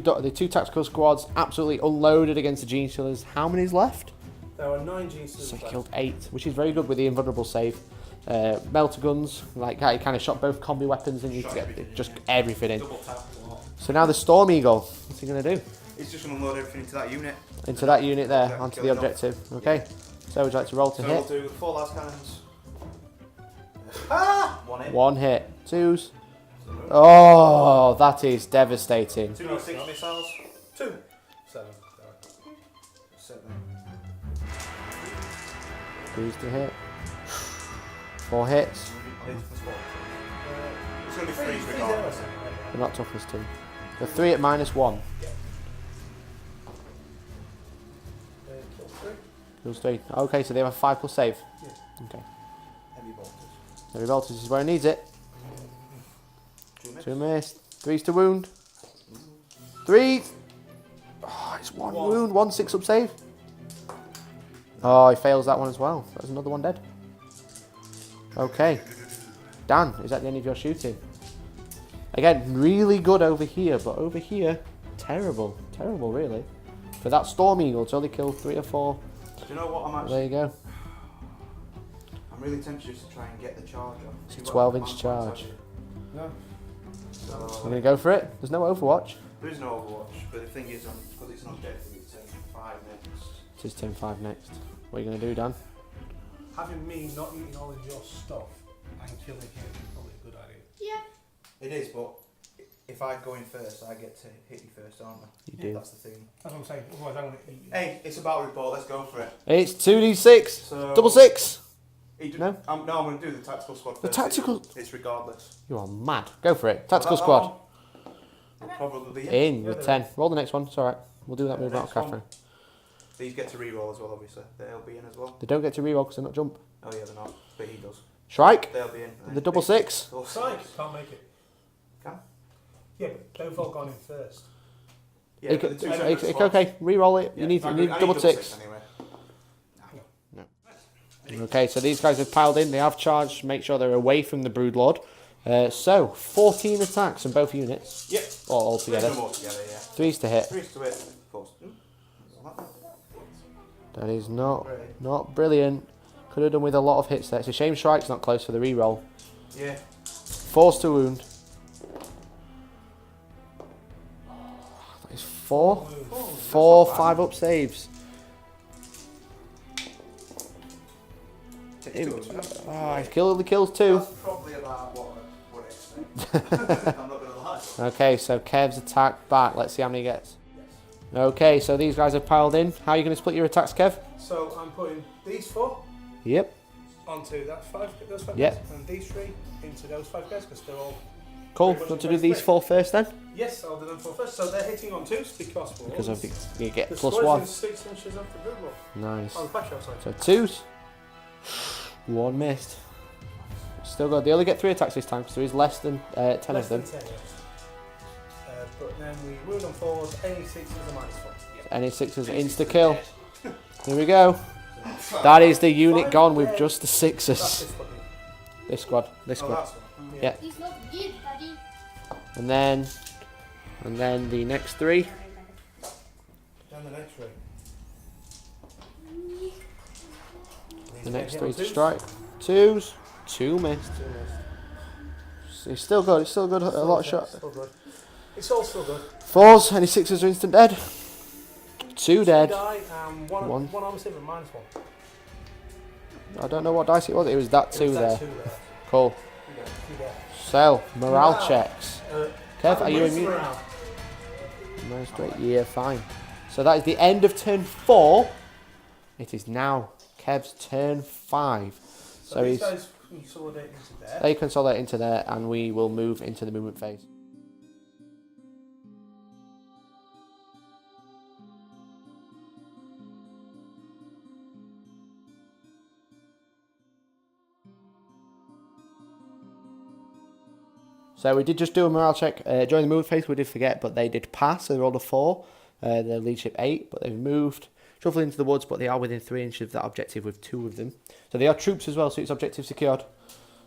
tactical squads absolutely unloaded against the Genestealers. How many's left? There are 9 Genestealers So he left. killed 8, which is very good with the invulnerable save. Melter guns, like that, he kind of shot both combi weapons and you get just everything in. So now the Storm Eagle, what's he going to do? He's just going to load everything into that unit. Into that unit there, Yeah, onto kill the it off. objective. Okay, so would you like to roll to So hit? we'll do 4 last cannons. 1 hit. 1 hit, 2s. Oh, that is devastating. 2 6 missiles. 2. 7. 7. 2s to hit. 4 hits. It's going to be 3 regardless. They're not toughness 2. The 3 at -1. Kills 3. Okay, so they have a 5 plus save. Yeah. Okay. Heavy bolters. Heavy bolters is where he needs it. 2 miss. 2 miss. 3's to wound. 3. Oh, it's 1 wound. 1 6-up save. Oh, he fails that one as well. There's another one dead. Okay. Dan, is that the end of your shooting? Again, really good over here, but over here, terrible. Terrible, really. For that Storm Eagle to only kill 3 or 4. Do you know what I'm actually... There you go. I'm really tempted just to try and get the charge on. It's a 12-inch charge. No. I'm So, going to go for it. There's no Overwatch. there is no Overwatch, but the thing is, because it's an objective, it's turn 5 next. It is turn 5 next. What are you going to do, Dan? Having me not eating all of your stuff and killing him is probably a good idea. It is, but if I go in first, I get to hit you first, aren't I? You do. That's the thing. That's what I'm saying. Otherwise, I'm going to eat you. Hey, it's about report. Let's go for it. It's 2d6. So, Double 6. No, I'm No? going to do the tactical squad first. The tactical... It's regardless. You are mad. Go for it. Tactical That squad. one? They'll probably be In Yeah, with they're 10. Roll the next one. It's alright. We'll do that move out, Next one. Catherine. These get to reroll as well, obviously. They'll be in as well. They don't get to reroll because they're not jump. Oh yeah, they're not. But he does. Strike. They'll be in. The double six. Double Psych, can't make it. Can? Yeah, but they've all gone in first. Yeah, It but could- the two it's separate spots. okay. Reroll it. Yeah, You need I double six. anyway. Okay, so these guys have piled in. They have charged. Make sure they're away from the Broodlord. So 14 attacks on both units. Yep. All together. Three more together, yeah. 3s to hit. 3's to hit. 4's. That is not brilliant. Could have done with a lot of hits there. It's a shame Strike's not close for the reroll. Yeah. 4's to wound. That is 4. 4 5-up saves. Takes 2 of them. Ah, he kills 2. That's probably about what I would expect. I'm not going to lie. Okay, so Kev's attack back. Let's see how many he gets. Okay, so these guys have piled in. How are you going to split your attacks, Kev? So I'm putting these 4 Yep. onto those 5 Yep. guys, and these 3 into those 5 guys because they're all. Cool. Pretty much Want to in do these base 4 first then? Yes, I'll do them 4 first. So they're hitting on 2s because Because you get the plus square's 1. in 6 inches off the Broodlord. Nice. Oh, the patch outside. So 2s. 1 missed. Still good. They only get 3 attacks this time because there is less than 10 of Less them. than 10, yes. But then we wound on 4s, any 6 is a -4. Any 6s insta kill. Here we go. That is the unit gone with just the That's 6s. this fucking. This squad. This Oh, squad. that's one. Yeah. He's not good, Daddy. And then the next 3. Down the next ring. The next 3 to strike. 2s. 2 missed. It's still good. It's still good. A lot of shot. Still good. It's all still good. 4s. Any 6s are instant dead. 2 dead. Die, One. one armor save and -1. I don't know what dice it was. It was that 2 there. 2 there. Cool. Two there. So, morale Morale. checks. Uh, Kev, are you where's immune? morale? No straight. Yeah, fine. So that is the end of turn 4. It is now Kev's turn 5. So these he's guys consolidate into there. they consolidate into there, and we will move into the movement phase. So we did just do a morale check during the movement phase. We did forget, but they did pass. So they rolled a 4. Their leadership 8, but they've moved shuffling into the woods, but they are within 3 inches of that objective with 2 of them. So they are troops as well. So it's objective secured.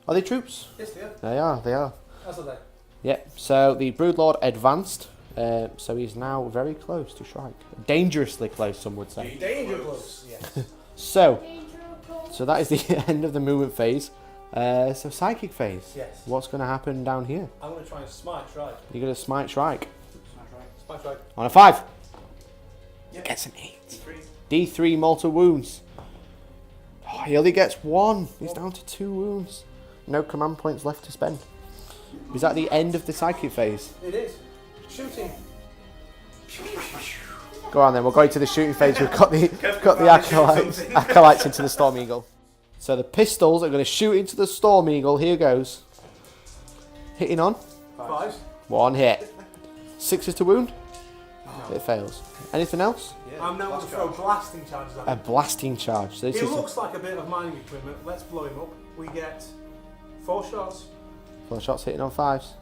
Are they troops? Yes, they are. They are. They are. As are they. Yep. So the Broodlord advanced. So he's now very close to Shrike. Dangerously close, some would say. Danger close. Yes. So that is the end of the movement phase. So psychic phase. Yes. What's going to happen down here? I'm going to try and smite Shrike. You're going to smite Shrike Smite Shrike. on a 5. Yep. Gets an 8. 3. D3 mortal wounds. Oh, he only gets 1. He's down to 2 wounds. No command points left to spend. Is that the end of the psychic phase? It is. Shooting. Go on then, we'll go into the shooting phase. We've got the acolytes into the Storm Eagle. So the pistols are going to shoot into the Storm Eagle. Here goes. Hitting on. 5. 1 hit. 6 is to wound. It fails. Anything else? I'm now going to throw blasting charges at A him. blasting charge. So this He is looks like a bit of mining equipment. Let's blow him up. We get 4 shots. 4 shots hitting on 5s.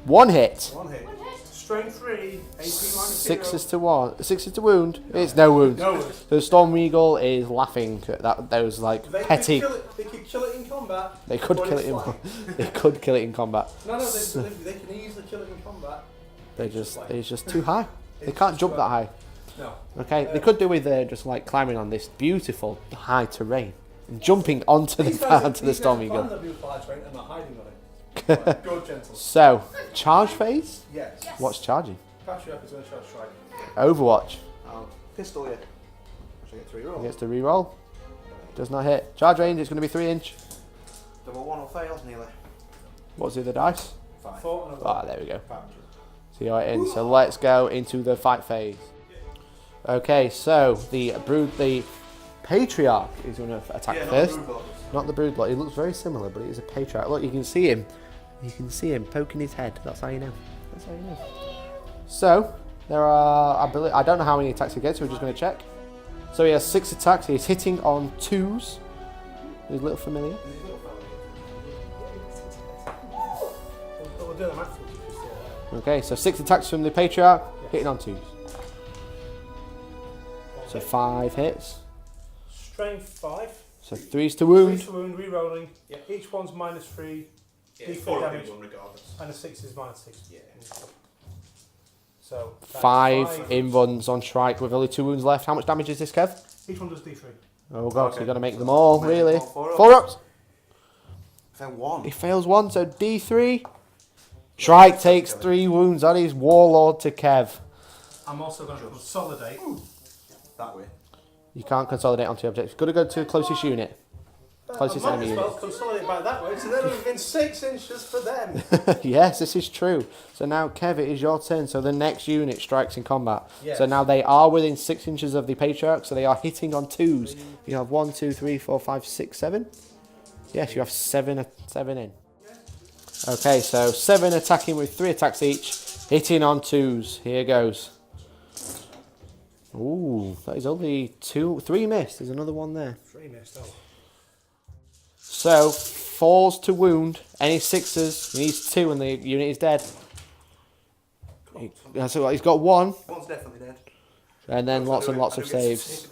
1 hit. 1 hit. Strength 3. AP minus 6 0. is to 1. 6 is to wound. It's no wound. No wound. The Storm Eagle is laughing at that. Those like They petty. They could kill it in combat. They could but kill it it's in. fine. They could kill it in combat. No, they can easily kill it in combat. It's just too high. They can't jump that high. No. Okay, they could do with just like climbing on this beautiful high terrain and jumping onto the Storm Eagle. These guys are not hiding on it. Right, go gentle. So, charge phase. Yes. What's charging? Patch up is going to try to strike. Overwatch. Pistol, yeah. Actually get 3 He rolls. gets to re-roll. Does not hit. Charge range. It's going to be 3 inch. Double 1 or fails, nearly. What's the other dice? 5. 4 and a Ah, there we go. 5. So you're in. So let's go into the fight phase. Okay, so the Patriarch is going to attack first. Not the Broodlord. He looks very similar, but he is a Patriarch. Look, you can see him You can see him poking his head. That's how you know. That's how you know. So, there are, I don't know how many attacks he gets, so we're just going to check. So he has 6 attacks. He's hitting on 2s. He's a little familiar. Okay, so 6 attacks from the Patriarch, hitting on 2s. So 5 hits. Strength 5. So 3s to wound. 3 to wound, re-rolling. Yeah. Each one's -3. D4 damage. And a 6 is -6. Yeah. So 5 in-runs on strike with only 2 wounds left. How much damage is this, Kev? Each one does D3. Oh god, Okay. so you've got to make them all, really. 4 ups. Fail 1. He fails 1, so D3. Shrike takes 3 wounds. That is Warlord to Kev. I'm also going to consolidate. That way. You can't consolidate onto the object. You've got to go to the closest unit. Closest I might enemy as well unit. consolidate back that way, so then we've been 6 inches for them. Yes, this is true. So now, Kev, it is your turn. So the next unit strikes in combat. Yes. So now they are within 6 inches of the Patriarch, so they are hitting on 2s. You have 1, 2, 3, 4, 5, 6, 7. Yes, you have 7 in. Okay, so 7 attacking with 3 attacks each, hitting on 2s. Here goes. Ooh, that is only 3 missed. There's another one there. 3 missed, oh. So 4s to wound. Any 6s, he needs 2 and the unit is dead. So he's got 1. One's definitely dead. And then lots and lots of saves.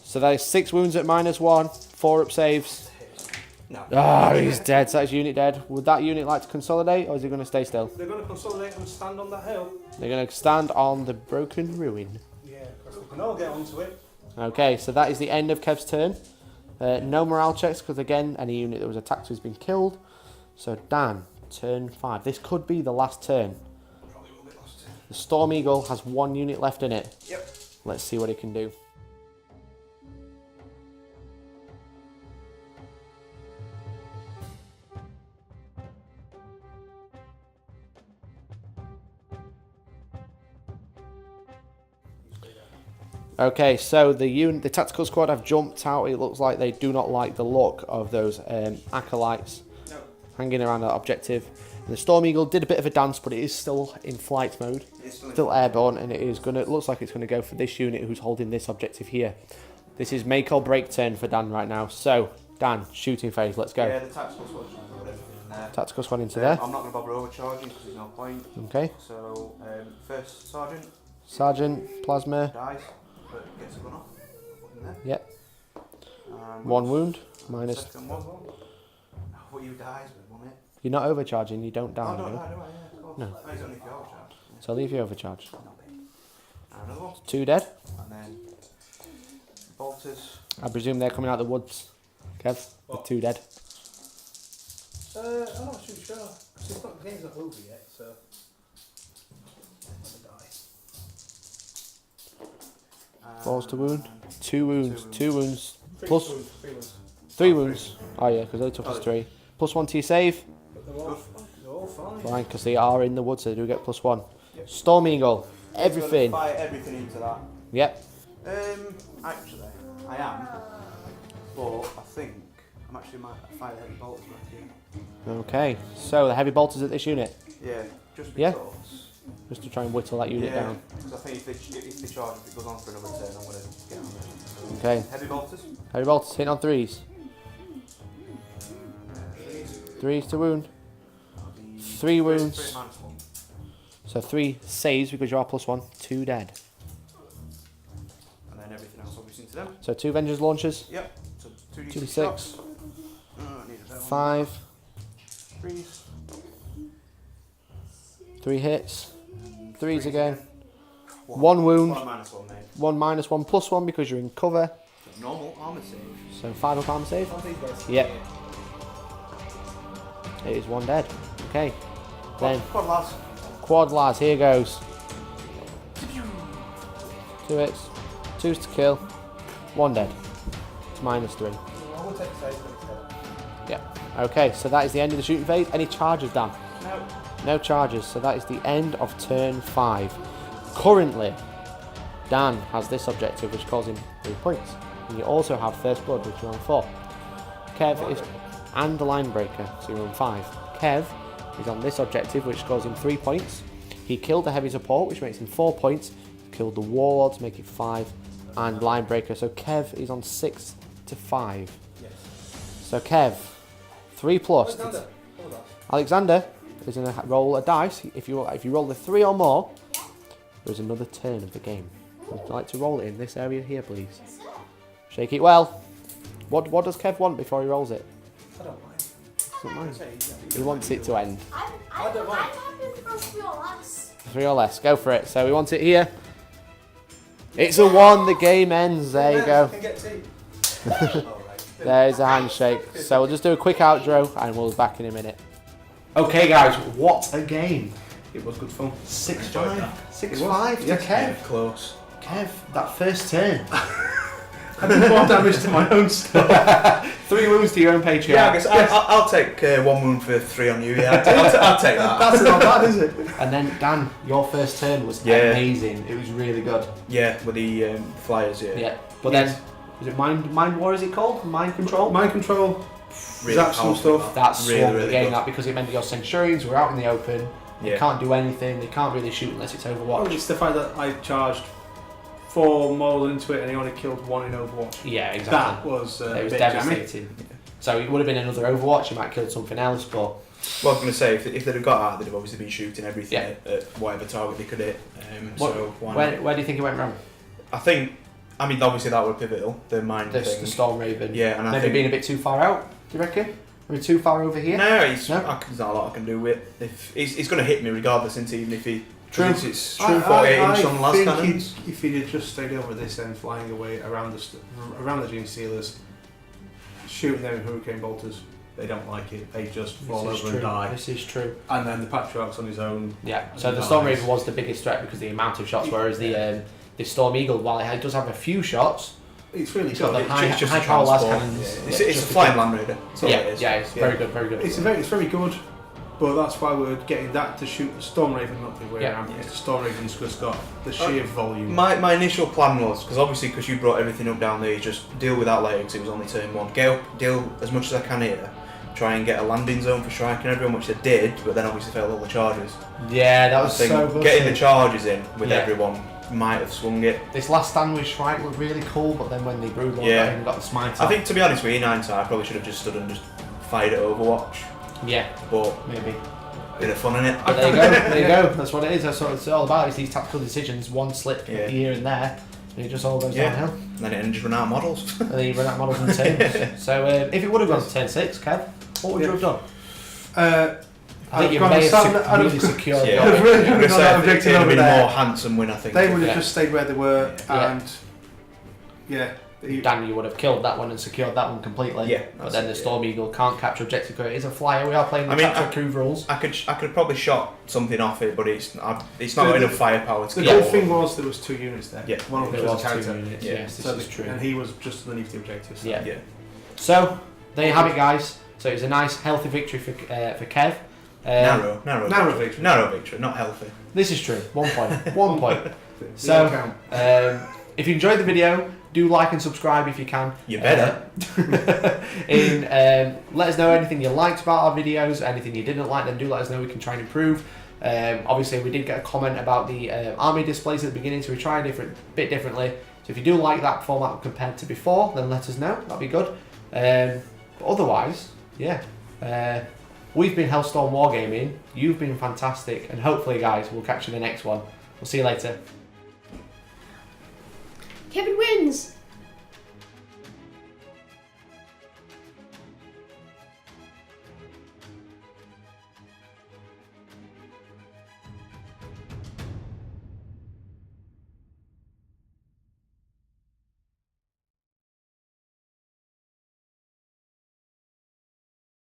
So that is 6 wounds at -1, 4 up saves. No. Ah, he's dead. So that's unit dead. Would that unit like to consolidate, or is he going to stay still? They're going to consolidate and stand on that hill. They're going to stand on the broken ruin. Yeah, because we can all get onto it. Okay, so that is the end of Kev's turn. No morale checks, because again, any unit that was attacked has been killed. So Dan, turn 5. This could be the last turn. Probably will be lost. The Storm Eagle has 1 unit left in it. Yep. Let's see what it can do. Okay, so the tactical squad have jumped out. It looks like they do not like the look of those acolytes hanging around that objective. And the Storm Eagle did a bit of a dance, but it is still in flight mode, still airborne, and it looks like it's going to go for this unit who's holding this objective here. This is make or break turn for Dan right now. So Dan, shooting phase, let's go. Yeah, the tactical squad should put everything in there. Tactical squad into there. I'm not going to bother overcharging because there's no point. Okay. So first sergeant. Sergeant, plasma. Dies, but gets a gun off. Put in there. Yep. And 1 wound. Minus. Second one. What you dies with, won't it? You're not overcharging. You don't Oh, down. no, you no, know? no, yeah, of course. No. Oh, he's only if you overcharge. So I'll leave you overcharged. And another one. 2 dead. And then bolters. I presume they're coming out the woods. Kev, with 2 dead. I'm not too sure. Because the game's not over yet, so. Die. 4s to wound. 2 wounds. 2 wounds. Plus 3 wounds. 3 wounds. Oh yeah, because they took us 3. Plus 1 to your save. But they're all fine. Fine, because they are in the woods, so they do get plus 1. Yep. Storm Eagle. Everything. Fire everything into that. Yep. Actually, I am. But I think I'm actually might fire heavy bolters back here. Okay. So the heavy bolters at this unit. Yeah, just Yeah. because. Just to try and whittle that unit down. Because I think if they charge, if it goes on for another turn, I'm going to get on there. Okay. Heavy bolters. Heavy bolters hitting on 3s. 3s to wound. 3 wounds. So 3 saves because you are plus 1. 2 dead. And then everything else obviously into them. So 2 Vengeance launchers. Yep. So 2d6. 2d6. I need a 5. 3s. 3 hits. 3s again. 1 wound. 1 minus 1, mate. 1 minus 1 plus 1 because you're in cover. So normal armor save. So 5 up armor save. Aren't these guys? Yep. It is 1 dead. Okay. Then Quad lads. quad lads, here goes. 2 hits. 2s to kill. 1 dead. It's minus 3. I will take saves next time. Yep. Okay, so that is the end of the shooting phase. Any charges, Dan? No. No charges, so that is the end of turn 5. Currently, Dan has this objective which calls him 3 points. And you also have First Blood, which you're on 4. Kev is and the Line Breaker, so you're on 5. Kev is on this objective, which scores him 3 points. He killed the heavy support, which makes him 4 points. Killed the warlord to make it 5, and line breaker. So Kev is on 6 to 5. Yes. So Kev, 3 plus. Alexander, hold on. Alexander is going to roll a dice. If you roll the 3 or more, there is another turn of the game. Would you like to roll it in this area here, please? Shake it well. What does Kev want before he rolls it? I don't mind. Doesn't mind. He wants it to end. I don't mind. I'm happy for 3 or less. 3 or less. Go for it. So we want it here. It's a 1. The game ends. There you go. Can get tea. There's a handshake. So we'll just do a quick outro and we'll be back in a minute. Okay, guys. What a game. It was good fun. 6-5. 6-5 to Yes. Kev. Close. Kev, that first turn. I did more damage to my own stuff. 3 wounds to your own Patreon. Yeah, I guess I'll take 1 wound for 3 on you. Yeah, I'll take that. That's not bad, is it? And then Dan, your first turn was Yeah. amazing. It was really good. Yeah, with the flyers. Yeah. Yeah. But then, is it mind war? Is it called mind control? Mind control. Really Zap some powerful. stuff. That's Really, swung really the game good. that because it meant that your Centurions were out in the open. They Yeah. can't do anything. They can't really shoot unless it's Overwatch. Well, it's the fact that I charged 4 more into it and he only killed 1 in Overwatch. Yeah, exactly. That was It was a bit jammy. devastating. So it would have been another Overwatch. You might have killed something else, but Well, I was going to say, if they'd have got out, they'd have obviously been shooting everything Yeah. at whatever target they could hit. What- So why not? where do you think it went wrong? I think, obviously that were pivotal, the mine The thing. Storm Raven. Yeah, and I Maybe think... being a bit too far out. Do you reckon? Are we too far over here? No, there's No? not a lot I can do with it. If he's going to hit me regardless, isn't he? Even if he... True. It's 48 inch on the last I cannon. think if he'd have just stayed over this end, flying away around the Genestealers, shooting them in hurricane bolters, they don't like it. They just fall This is over and true. die. This is true. And then the Patriarch's on his own. Yeah. So the Nice. Storm Raven was the biggest threat because of the amount of shots, whereas the Storm Eagle, while it does have a few shots, It's really it's got good. the high, It's just high a power last transport. cannons. Yeah. It's Yeah, a just flying Land Raider. That's all Yeah, it is. yeah, it's very good, very good. It's very good. But that's why we're getting that to shoot the Storm Raven, not the way Yeah. around. Because the Storm Raven's just got the sheer volume. My initial plan was, because you brought everything up down there, you just deal with that later because it was only turn 1. Deal as much as I can here. Try and get a landing zone for striking everyone, which I did, but then obviously failed all the charges. Yeah, that I was think so good. getting the charges in with Yeah. everyone might have swung it. This last stand with Shrike looked really cool, but then when they brewed one, Yeah. and got the smite. I think, to be honest with you, in hindsight, I probably should have just stood and just fired at Overwatch, Yeah, but maybe. a bit of fun in it. But there you go. There you go. That's what it is. That's what it's all about. It's these tactical decisions. One slip Yeah. here and there, and it just all goes Yeah. downhill. And then it just run out of models. And then you run out of models and turns. So if it would have gone to turn 6, Kev, what would you have done? I think you may have really secured Yeah. your I'd really I'm gone gonna say that I think objective it'd have over been there. a more handsome win, I think. They would have Yeah. just stayed where they were, Yeah. and Dan, you would have killed that one and secured that one completely. Yeah, But then the that's it, Storm Eagle can't capture objective because it is a flyer. We are playing the I mean, capture crew rules. I could have probably shot something off it, but it's not got enough firepower to the kill good all thing of them. was there was 2 units there. Yeah. One of There them was was a 2 character. units. Yeah. Yes, this So is true. And he was just underneath the objective. So. Yeah. Yeah. So there you have it, guys. So it was a nice, healthy victory for Kev. Narrow victory. Narrow victory, not healthy. This is true. 1 point. 1 point. So, So if you enjoyed the video, do like and subscribe if you can. You better. Let us know anything you liked about our videos, anything you didn't like, then do let us know. We can try and improve. Obviously, we did get a comment about the army displays at the beginning, so we try a bit differently. So if you do like that format compared to before, then let us know. That'd be good. But otherwise, yeah. We've been Hellstorm Wargaming. You've been fantastic, and hopefully, guys, we'll catch you in the next one. We'll see you later. Kevin wins!